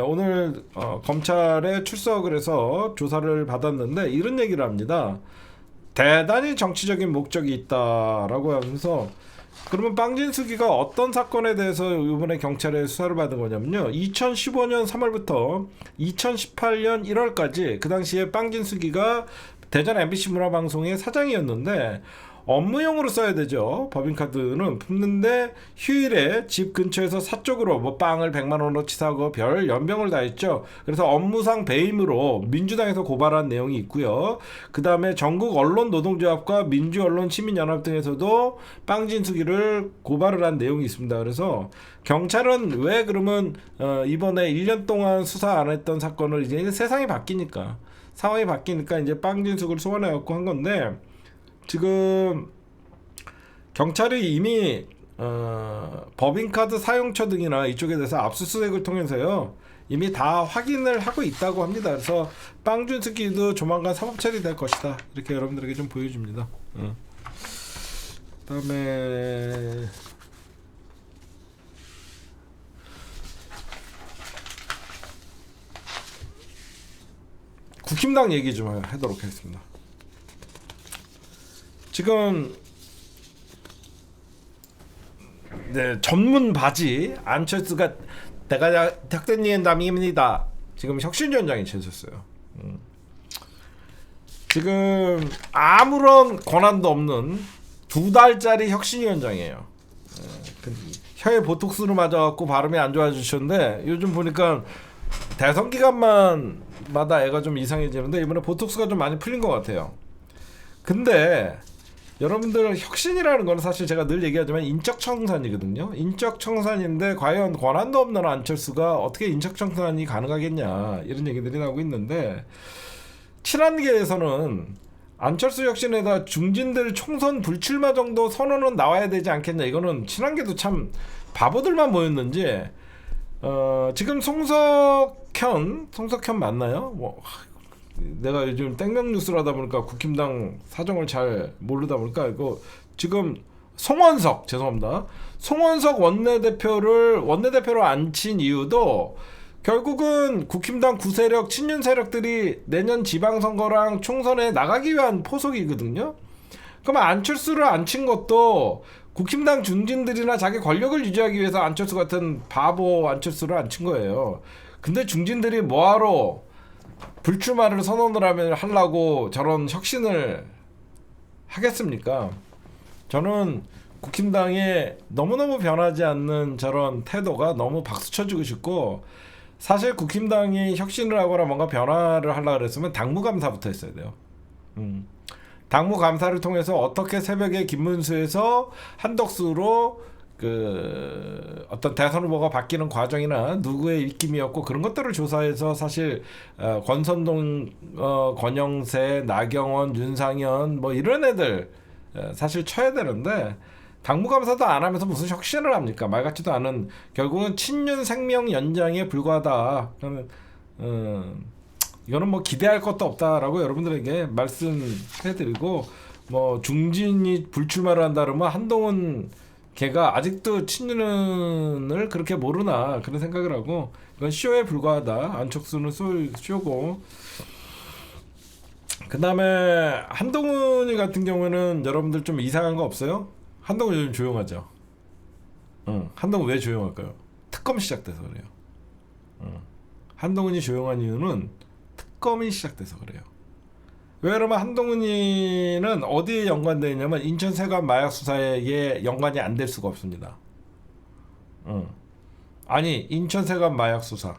오늘 검찰에 출석을 해서 조사를 받았는데 이런 얘기를 합니다. 대단히 정치적인 목적이 있다라고 하면서, 그러면 빵진숙이가 어떤 사건에 대해서 이번에 경찰에 수사를 받은 거냐면요, 2015년 3월부터 2018년 1월까지 그 당시에 빵진숙이가 대전 MBC 문화방송의 사장이었는데 업무용으로 써야 되죠. 법인카드는 품는데 휴일에 집 근처에서 사적으로 뭐 빵을 100만 원어치 사고 별 연병을 다 했죠. 그래서 업무상 배임으로 민주당에서 고발한 내용이 있고요. 그 다음에 전국 언론노동조합과 민주언론시민연합 등에서도 빵진숙이를 고발을 한 내용이 있습니다. 그래서 경찰은 왜 그러면 이번에 1년 동안 수사 안 했던 사건을 이제 세상이 바뀌니까, 상황이 바뀌니까 이제 빵진숙을 소환해갖고 한 건데, 지금 경찰이 이미 법인카드 사용처 등이나 이쪽에 대해서 압수수색을 통해서요 이미 다 확인을 하고 있다고 합니다. 그래서 빵준스키도 조만간 사법 처리될 것이다, 이렇게 여러분들에게 좀 보여줍니다. 그다음에 국힘당 얘기 좀 하도록 하겠습니다. 지금 전문 바지 안철수가 내가 탁대니엔 담입니다. 지금 혁신위원장이 되셨어요. 지금 아무런 권한도 없는 2달짜리 혁신위원장이에요. 혀에 보톡스를 맞아갖고 발음이 안 좋아지셨는데 요즘 보니까 대선 기간마다 애가 좀 이상해지는데 이번에 보톡스가 좀 많이 풀린 것 같아요. 근데 여러분들 혁신이라는 건 사실 제가 늘 얘기하지만 인적 청산이거든요. 인적 청산인데 과연 권한도 없는 안철수가 어떻게 인적 청산이 가능하겠냐 이런 얘기들이 나오고 있는데 친한계에서는 안철수 혁신에다 중진들 총선 불출마 정도 선언은 나와야 되지 않겠냐. 이거는 친한계도 참 바보들만 모였는지 지금 송석현 맞나요? 뭐 내가 요즘 땡명 뉴스를 하다 보니까 국힘당 사정을 잘 모르다 보니까 이거 지금 송원석 원내대표로 앉힌 이유도 결국은 국힘당 구세력 친윤 세력들이 내년 지방선거랑 총선에 나가기 위한 포석이거든요. 그럼 안철수를 앉힌 것도 국힘당 중진들이나 자기 권력을 유지하기 위해서 안철수 같은 바보 안철수를 앉힌 거예요. 근데 중진들이 뭐하러 불출마를 선언을 하려고 저런 혁신을 하겠습니까? 저는 국힘당의 너무너무 변하지 않는 저런 태도가 너무 박수 쳐주고 싶고, 사실 국힘당이 혁신을 하거나 뭔가 변화를 하려고 그랬으면 당무감사부터 했어야 돼요. 당무감사를 통해서 어떻게 새벽에 김문수에서 한덕수로 그 어떤 대선 후보가 바뀌는 과정이나 누구의 입김이었고 그런 것들을 조사해서 사실 권선동, 권영세, 나경원, 윤상현 뭐 이런 애들 사실 쳐야 되는데 당무감사도 안 하면서 무슨 혁신을 합니까? 말 같지도 않은, 결국은 친윤 생명 연장에 불과하다. 그러면 이거는 뭐 기대할 것도 없다라고 여러분들에게 말씀해드리고, 뭐 중진이 불출마를 한다 그러면 한동훈 걔가 아직도 친윤을 그렇게 모르나 그런 생각을 하고, 이건 쇼에 불과하다. 안철수는 쇼고. 그 다음에 한동훈이 같은 경우에는 여러분들 좀 이상한 거 없어요? 한동훈 요즘 조용하죠. 한동훈 왜 조용할까요? 특검 시작돼서 그래요. 한동훈이 조용한 이유는 특검이 시작돼서 그래요. 왜 그러면 한동훈이는 어디에 연관되어 있냐면 인천 세관 마약 수사에 연관이 안 될 수가 없습니다. 아니 인천 세관 마약 수사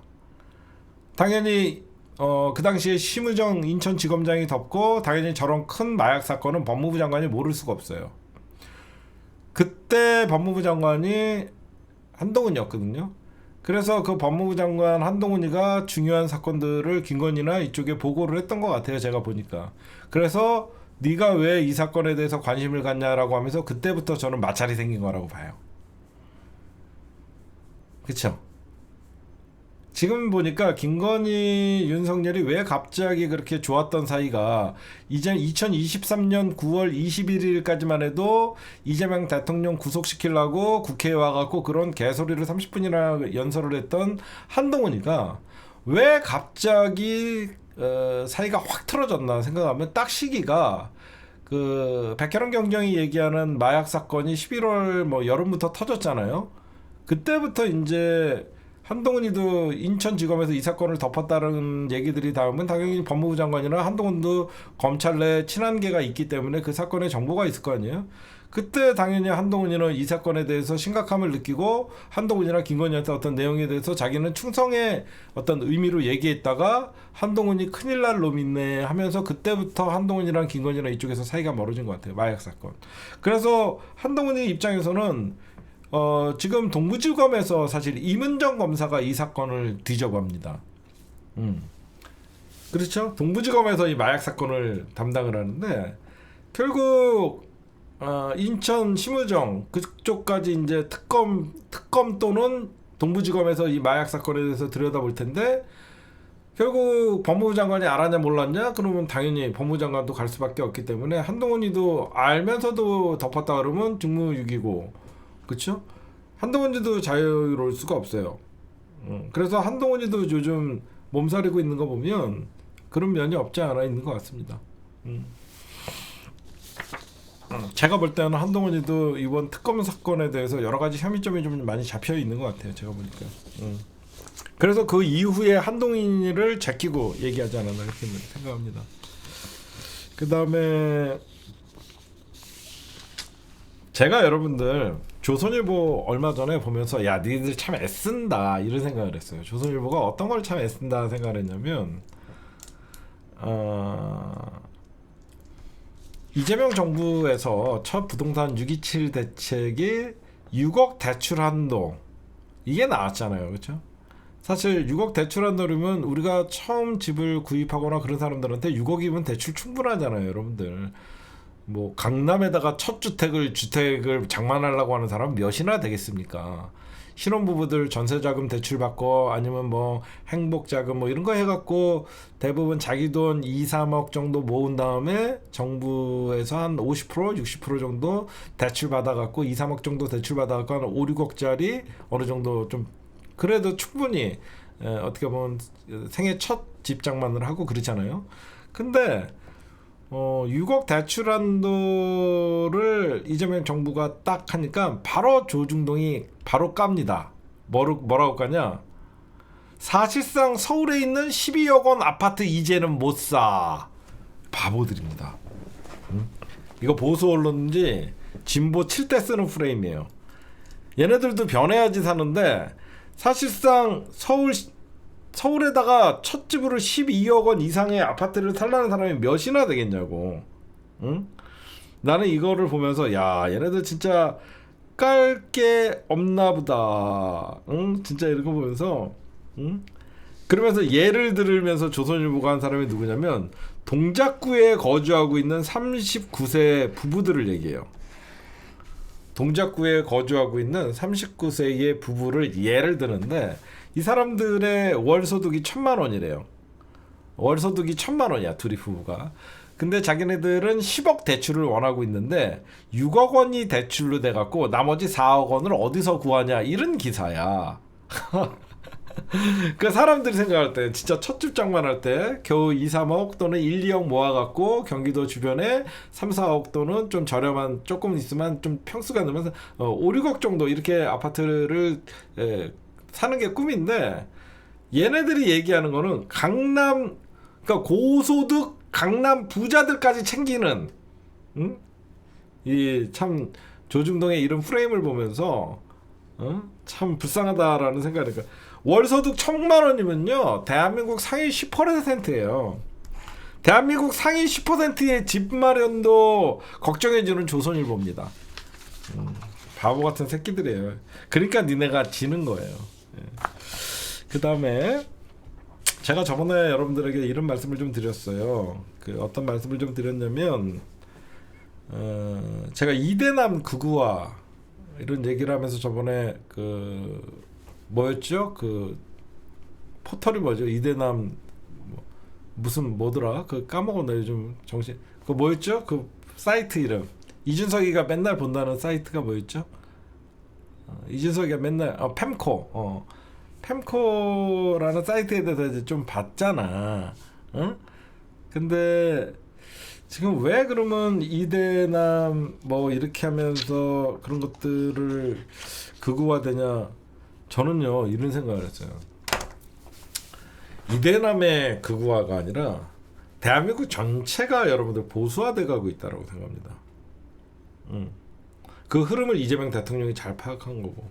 당연히 그 당시에 심의정 인천지검장이 덮고, 당연히 저런 큰 마약 사건은 법무부 장관이 모를 수가 없어요. 그때 법무부 장관이 한동훈이었거든요. 그래서 그 법무부 장관 한동훈이가 중요한 사건들을 김건희나 이쪽에 보고를 했던 것 같아요, 제가 보니까. 그래서 네가 왜 이 사건에 대해서 관심을 갖냐라고 하면서 그때부터 저는 마찰이 생긴 거라고 봐요. 그쵸? 지금 보니까 김건희, 윤석열이 왜 갑자기 그렇게 좋았던 사이가, 이제 2023년 9월 21일까지만 해도 이재명 대통령 구속시키려고 국회에 와갖고 그런 개소리를 30분이나 연설을 했던 한동훈이가 왜 갑자기 사이가 확 틀어졌나 생각하면 딱 시기가 그 백혈원 경정이 얘기하는 마약 사건이 11월 뭐 여름부터 터졌잖아요. 그때부터 이제 한동훈이도 인천지검에서 이 사건을 덮었다는 얘기들이 닿으면 당연히 법무부 장관이나 한동훈도 검찰 내 친한계가 있기 때문에 그 사건에 정보가 있을 거 아니에요. 그때 당연히 한동훈이는 이 사건에 대해서 심각함을 느끼고 한동훈이나 김건희한테 어떤 내용에 대해서 자기는 충성의 어떤 의미로 얘기했다가 한동훈이 큰일 날 놈 있네 하면서 그때부터 한동훈이랑 김건희랑 이쪽에서 사이가 멀어진 것 같아요. 마약 사건. 그래서 한동훈이 입장에서는 지금 동부지검에서 사실 이문정 검사가 이 사건을 뒤져봅니다. 그렇죠? 동부지검에서 이 마약 사건을 담당을 하는데, 결국 인천 심의정 그쪽까지 이제 특검 또는 동부지검에서 이 마약 사건에 대해서 들여다볼 텐데, 결국 법무부 장관이 알았냐 몰랐냐? 그러면 당연히 법무부 장관도 갈 수밖에 없기 때문에 한동훈이도 알면서도 덮었다 그러면 직무유기고, 그렇죠? 한동훈이도 자유로울 수가 없어요. 그래서 한동훈이도 요즘 몸살이고 있는 거 보면 그런 면이 없지 않아 있는 것 같습니다. 제가 볼 때는 한동훈이도 이번 특검 사건에 대해서 여러 가지 혐의점이 좀 많이 잡혀 있는 것 같아요. 제가 보니까. 그래서 그 이후에 한동훈이를 제끼고 얘기하지 않았나 이렇게 생각합니다. 그 다음에 제가 여러분들 조선일보 얼마 전에 보면서 야 니들 참 애쓴다 이런 생각을 했어요. 조선일보가 어떤 걸 참 애쓴다 생각을 했냐면 이재명 정부에서 첫 부동산 627 대책이 6억 대출 한도 이게 나왔잖아요. 그렇죠? 사실 6억 대출 한도면 우리가 처음 집을 구입하거나 그런 사람들한테 6억이면 대출 충분하잖아요, 여러분들. 뭐 강남에다가 첫 주택을 장만하려고 하는 사람 몇이나 되겠습니까? 신혼부부들 전세자금 대출 받고 아니면 뭐 행복자금 뭐 이런 거 해갖고 대부분 자기 돈 2, 3억 정도 모은 다음에 정부에서 한 50%, 60% 정도 대출 받아갖고 2, 3억 정도 대출 받아갖고 한 5, 6억짜리 어느 정도 좀 그래도 충분히 어떻게 보면 생애 첫 집 장만을 하고 그렇잖아요. 근데 6억 대출 한도를 이재명 정부가 딱 하니까 바로 조중동이 바로 깝니다. 뭐라고 까냐? 사실상 서울에 있는 12억 원 아파트 이제는 못 사. 바보들입니다. 응? 이거 보수 언론인지 진보 7대 쓰는 프레임이에요. 얘네들도 변해야지 사는데 사실상 서울에다가 첫 집으로 12억 원 이상의 아파트를 살라는 사람이 몇이나 되겠냐고. 응? 나는 이거를 보면서 야 얘네들 진짜 깔 게 없나 보다. 응? 진짜 이런 거 보면서 응? 그러면서 예를 들으면서 조선일보가 한 사람이 누구냐면 동작구에 거주하고 있는 39세 부부들을 얘기해요. 동작구에 거주하고 있는 39세의 부부를 예를 드는데 이 사람들의 월 소득이 1,000만 원이래요. 월 소득이 1,000만 원이야 둘이 부부가. 근데 자기네들은 10억 대출을 원하고 있는데 6억 원이 대출로 돼갖고 나머지 4억 원을 어디서 구하냐 이런 기사야. 그 사람들이 생각할 때 진짜 첫 집 장만할 때 겨우 2, 3억 또는 1, 2억 모아갖고 경기도 주변에 3, 4억 또는 좀 저렴한 조금 있으면 좀 평수가 늘면서 5, 6억 정도 이렇게 아파트를 사는 게 꿈인데 얘네들이 얘기하는 거는 강남 그러니까 고소득 강남 부자들까지 챙기는 이 참 조중동의 이런 프레임을 보면서 참 불쌍하다라는 생각이 들어요. 월소득 1,000만 원이면요 대한민국 상위 10%예요. 대한민국 상위 10%의 집 마련도 걱정해주는 조선일보입니다. 바보 같은 새끼들이에요. 그러니까 니네가 지는 거예요. 그 다음에 제가 저번에 여러분들에게 이런 말씀을 좀 드렸어요. 그 어떤 말씀을 좀 드렸냐면 제가 이대남 극우화 이런 얘기를 하면서 저번에 그 뭐였죠? 그 포털이 뭐죠? 이대남 무슨 뭐더라? 그 까먹었네 요즘 정신. 그 뭐였죠? 그 사이트 이름. 이준석이가 맨날 본다는 사이트가 뭐였죠? 이준석이가 맨날 팸코. 팸코라는 사이트에 대해서 이제 좀 봤잖아. 응? 근데 지금 왜 그러면 이대남 뭐 이렇게 하면서 그런 것들을 극우화되냐? 저는요 이런 생각을 했어요. 이대남의 극우화가 아니라 대한민국 전체가 여러분들 보수화돼 가고 있다고 생각합니다. 그 흐름을 이재명 대통령이 잘 파악한 거고.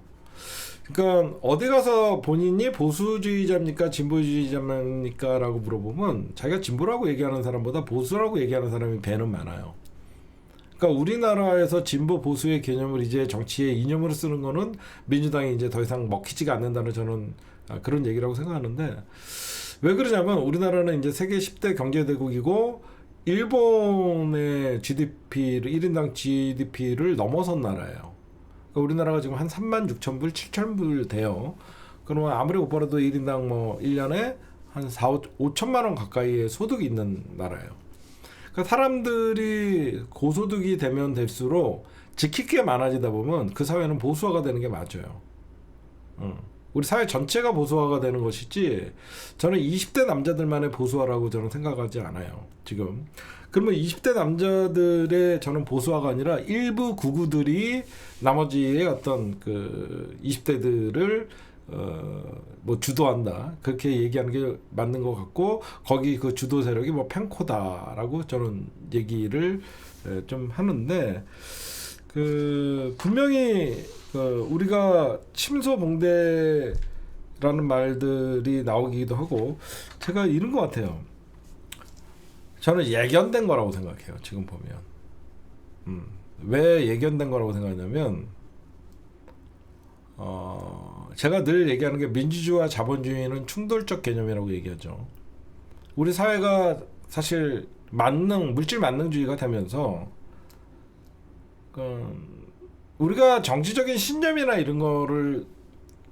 그러니까 어디 가서 본인이 보수주의자입니까 진보주의자입니까 라고 물어보면 자기가 진보라고 얘기하는 사람보다 보수라고 얘기하는 사람이 배는 많아요. 그러니까 우리나라에서 진보 보수의 개념을 이제 정치의 이념으로 쓰는 거는 민주당이 이제 더 이상 먹히지가 않는다는 저는 그런 얘기라고 생각하는데 왜 그러냐면 우리나라는 이제 세계 10대 경제대국이고 일본의 GDP를 1인당 GDP를 넘어선 나라예요. 그러니까 우리나라가 지금 한 36,000불, 7,000불 돼요. 그러면 아무리 못 벌어도 1인당 뭐 1년에 한 5천만 원 가까이의 소득이 있는 나라예요. 그러니까 사람들이 고소득이 되면 될수록 지킬 게 많아지다 보면 그 사회는 보수화가 되는 게 맞아요. 우리 사회 전체가 보수화가 되는 것이지 저는 20대 남자들만의 보수화라고 저는 생각하지 않아요. 지금. 그러면 20대 남자들의 저는 보수화가 아니라 일부 구구들이 나머지의 어떤 그 20대들을 뭐 주도한다 그렇게 얘기하는 게 맞는 것 같고 거기 그 주도 세력이 뭐 펜코다라고 저는 얘기를 좀 하는데 그 분명히 우리가 침소봉대라는 말들이 나오기도 하고 제가 이런 것 같아요. 저는 예견된 거라고 생각해요. 지금 보면 왜 예견된 거라고 생각하냐면 제가 늘 얘기하는 게 민주주의와 자본주의는 충돌적 개념이라고 얘기하죠. 우리 사회가 사실 물질 만능주의가 되면서 우리가 정치적인 신념이나 이런 거를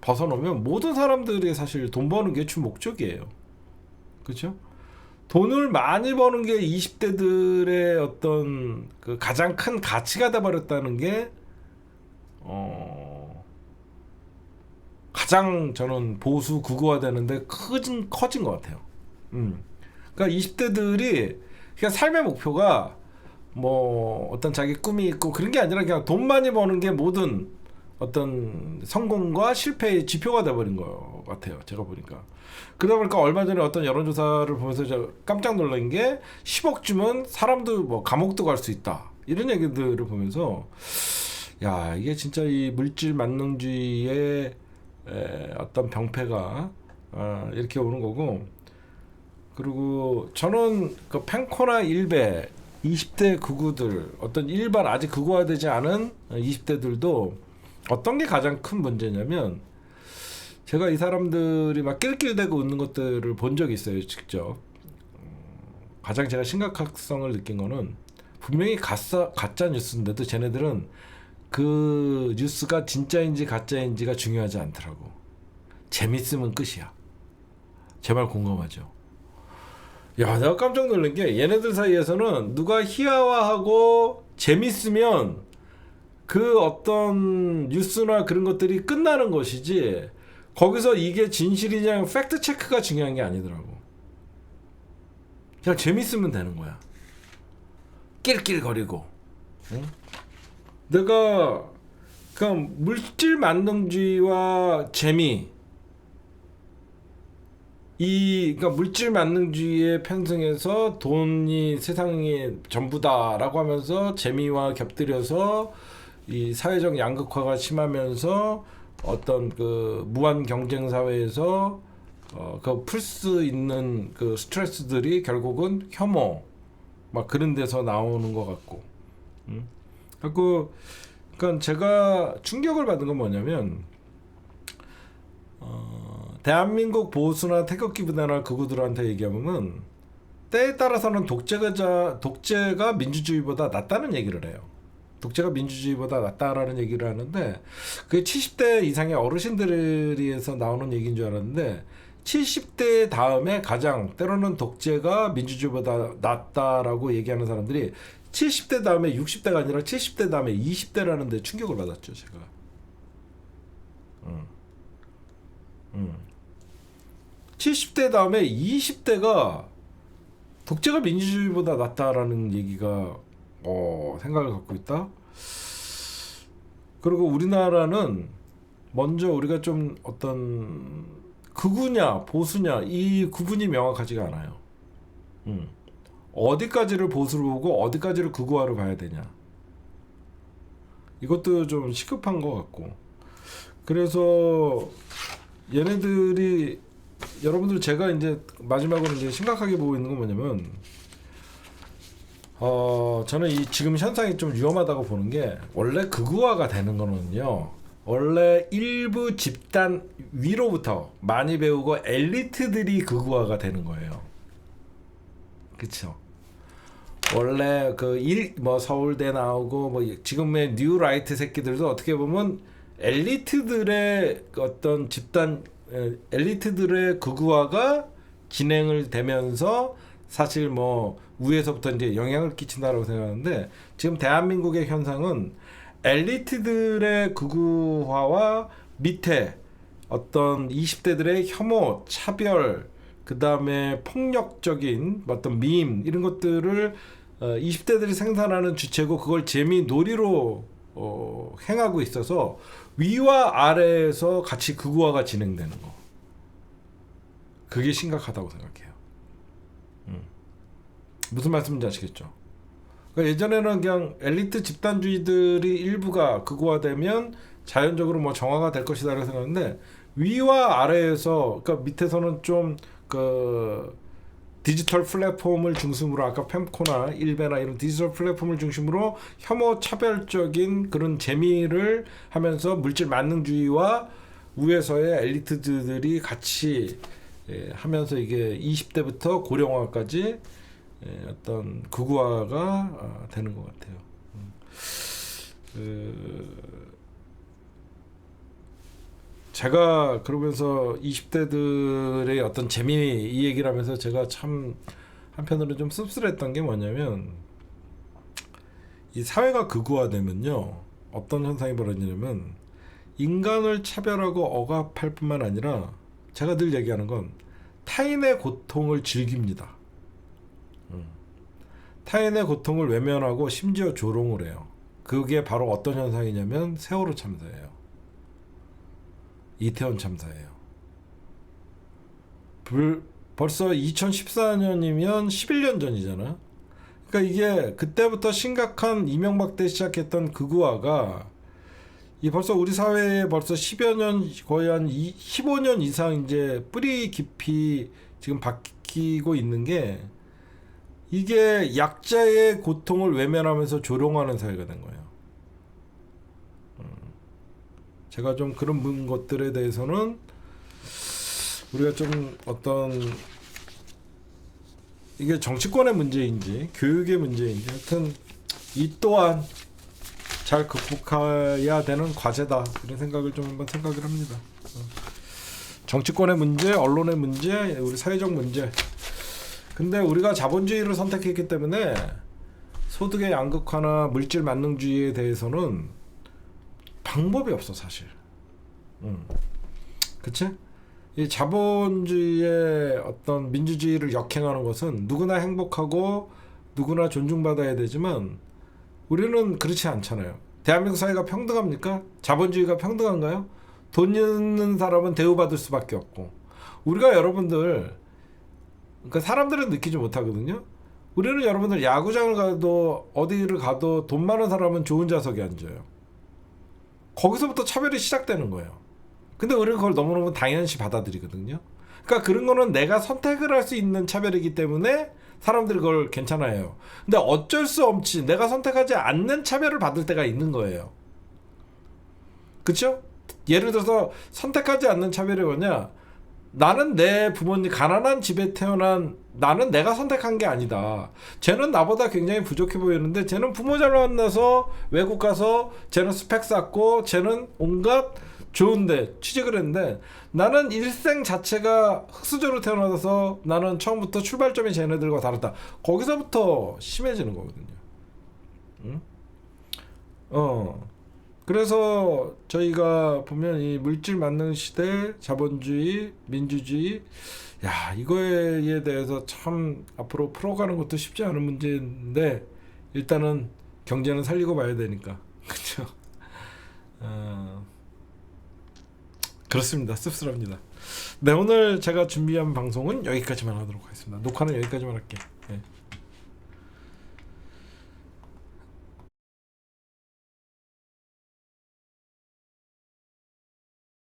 벗어놓으면 모든 사람들이 사실 돈 버는 게 주 목적이에요. 그렇죠? 돈을 많이 버는 게 20대들의 어떤 그 가장 큰 가치가 돼버렸다는 게 가장 저는 보수 극우화되는데 커진 것 같아요. 그러니까 20대들이 그냥 삶의 목표가 뭐 어떤 자기 꿈이 있고 그런 게 아니라 그냥 돈 많이 버는 게 모든 어떤 성공과 실패의 지표가 돼버린 것 같아요. 제가 보니까. 그러다 보니까 얼마 전에 어떤 여론조사를 보면서 제가 깜짝 놀란 게 10억 주면 사람도 뭐 감옥도 갈 수 있다. 이런 얘기들을 보면서 야 이게 진짜 이 물질 만능주의의 어떤 병폐가 이렇게 오는 거고 그리고 저는 그 펜코나 일베 20대 극우들 어떤 일반 아직 극우화되지 않은 20대들도 어떤 게 가장 큰 문제냐면 제가 이 사람들이 막 낄낄대고 웃는 것들을 본 적이 있어요. 직접 가장 제가 심각성을 느낀 거는 분명히 가짜 뉴스인데도 쟤네들은 그 뉴스가 진짜인지 가짜인지가 중요하지 않더라고. 재밌으면 끝이야. 제 말 공감하죠? 야, 내가 깜짝 놀란 게 얘네들 사이에서는 누가 희화화하고 재밌으면 그 어떤 뉴스나 그런 것들이 끝나는 것이지 거기서 이게 진실이냐 팩트 체크가 중요한 게 아니더라고. 그냥 재밌으면 되는 거야. 낄낄거리고. 응? 내가 그냥 물질 만능주의와 재미 그러니까 물질 만능주의에 편승해서 돈이 세상이 전부다라고 하면서 재미와 겹들여서 이 사회적 양극화가 심하면서 어떤 그 무한 경쟁 사회에서 그 풀 수 있는 그 스트레스들이 결국은 혐오 막 그런 데서 나오는 것 같고. 그러니까 제가 충격을 받은 건 뭐냐면 대한민국 보수나 태극기 부대나 극우들한테 얘기하면 때에 따라서는 독재가 민주주의보다 낫다는 얘기를 해요. 독재가 민주주의보다 낫다라는 얘기를 하는데 그게 70대 이상의 어르신들에서 나오는 얘기인 줄 알았는데 70대 다음에 가장 때로는 독재가 민주주의보다 낫다라고 얘기하는 사람들이 70대 다음에 60대가 아니라 70대 다음에 20대라는 데 충격을 받았죠. 제가 70대 다음에 20대가 독재가 민주주의보다 낫다라는 얘기가 생각을 갖고 있다. 그리고 우리나라는 먼저 우리가 좀 어떤 극우냐 보수냐 이 구분이 명확하지가 않아요. 어디까지를 보수로 보고 어디까지를 극우화로 봐야 되냐. 이것도 좀 시급한 것 같고. 그래서 얘네들이 여러분들 제가 이제 마지막으로 이제 심각하게 보고 있는 건 뭐냐면 저는 이 지금 현상이 좀 위험하다고 보는 게 원래 극우화가 되는 거는요. 원래 일부 집단 위로부터 많이 배우고 엘리트들이 극우화가 되는 거예요. 그렇죠? 원래 뭐 서울대 나오고 뭐 지금의 뉴라이트 새끼들도 어떻게 보면 엘리트들의 어떤 집단 엘리트들의 극우화가 진행을 되면서 사실 뭐 위에서부터 이제 영향을 끼친다라고 생각하는데 지금 대한민국의 현상은 엘리트들의 극우화와 밑에 어떤 20대들의 혐오, 차별, 그 다음에 폭력적인 어떤 밈 이런 것들을 20대들이 생산하는 주체고 그걸 재미 놀이로 행하고 있어서 위와 아래에서 같이 극우화가 진행되는 거. 그게 심각하다고 생각해요. 무슨 말씀인지 아시겠죠? 그러니까 예전에는 그냥 엘리트 집단주의들이 일부가 극우화되면 자연적으로 뭐 정화가 될 것이다라고 생각하는데 위와 아래에서 그러니까 밑에서는 좀 그 디지털 플랫폼을 중심으로 아까 펜코나 일베나 이런 디지털 플랫폼을 중심으로 혐오 차별적인 그런 재미를 하면서 물질 만능주의와 위에서의 엘리트들이 같이 하면서 이게 20대부터 고령화까지 어떤 극우화가 되는 것 같아요. 제가 그러면서 20대들의 어떤 재미 이 얘기를 하면서 제가 참 한편으로 좀 씁쓸했던 게 뭐냐면 이 사회가 극우화되면요 어떤 현상이 벌어지냐면 인간을 차별하고 억압할 뿐만 아니라 제가 늘 얘기하는 건 타인의 고통을 즐깁니다. 타인의 고통을 외면하고 심지어 조롱을 해요. 그게 바로 어떤 현상이냐면 세월호 참사예요. 이태원 참사예요. 벌써 2014년이면 11년 전이잖아. 그러니까 이게 그때부터 심각한 이명박 때 시작했던 극우화가 이 벌써 우리 사회에 벌써 10여 년 거의 한 15년 이상 이제 뿌리 깊이 지금 박히고 있는 게 이게 약자의 고통을 외면하면서 조롱하는 사회가 된 거예요. 제가 좀 그런 것들에 대해서는 우리가 좀 어떤 이게 정치권의 문제인지 교육의 문제인지 하여튼 이 또한 잘 극복해야 되는 과제다 이런 생각을 좀 한번 생각을 합니다. 정치권의 문제, 언론의 문제, 우리 사회적 문제. 근데 우리가 자본주의를 선택했기 때문에 소득의 양극화나 물질 만능주의에 대해서는 방법이 없어 사실. 그치? 이 자본주의의 어떤 민주주의를 역행하는 것은 누구나 행복하고 누구나 존중받아야 되지만 우리는 그렇지 않잖아요. 대한민국 사회가 평등합니까? 자본주의가 평등한가요? 돈 있는 사람은 대우받을 수밖에 없고 우리가 여러분들 그러니까 사람들은 느끼지 못하거든요. 우리는 여러분들 야구장을 가도 어디를 가도 돈 많은 사람은 좋은 좌석에 앉아요. 거기서부터 차별이 시작되는 거예요. 근데 우리는 그걸 너무너무 당연시 받아들이거든요. 그러니까 그런 거는 내가 선택을 할 수 있는 차별이기 때문에 사람들이 그걸 괜찮아해요. 근데 어쩔 수 없이 내가 선택하지 않는 차별을 받을 때가 있는 거예요. 그쵸? 예를 들어서 선택하지 않는 차별이 뭐냐? 나는 내 부모님 가난한 집에 태어난 나는 내가 선택한 게 아니다. 쟤는 나보다 굉장히 부족해 보이는데 쟤는 부모 잘 만나서 외국 가서 쟤는 스펙 쌓고 쟤는 온갖 좋은데 취직을 했는데 나는 일생 자체가 흑수저로 태어나서 나는 처음부터 출발점이 쟤네들과 다르다. 거기서부터 심해지는 거거든요. 응? 그래서 저희가 보면 이 물질 만능 시대, 자본주의, 민주주의, 야 이거에 대해서 참 앞으로 풀어가는 것도 쉽지 않은 문제인데 일단은 경제는 살리고 봐야 되니까 그렇죠. 그렇습니다. 씁쓸합니다. 네 오늘 제가 준비한 방송은 여기까지만 하도록 하겠습니다. 녹화는 여기까지만 할게. 네.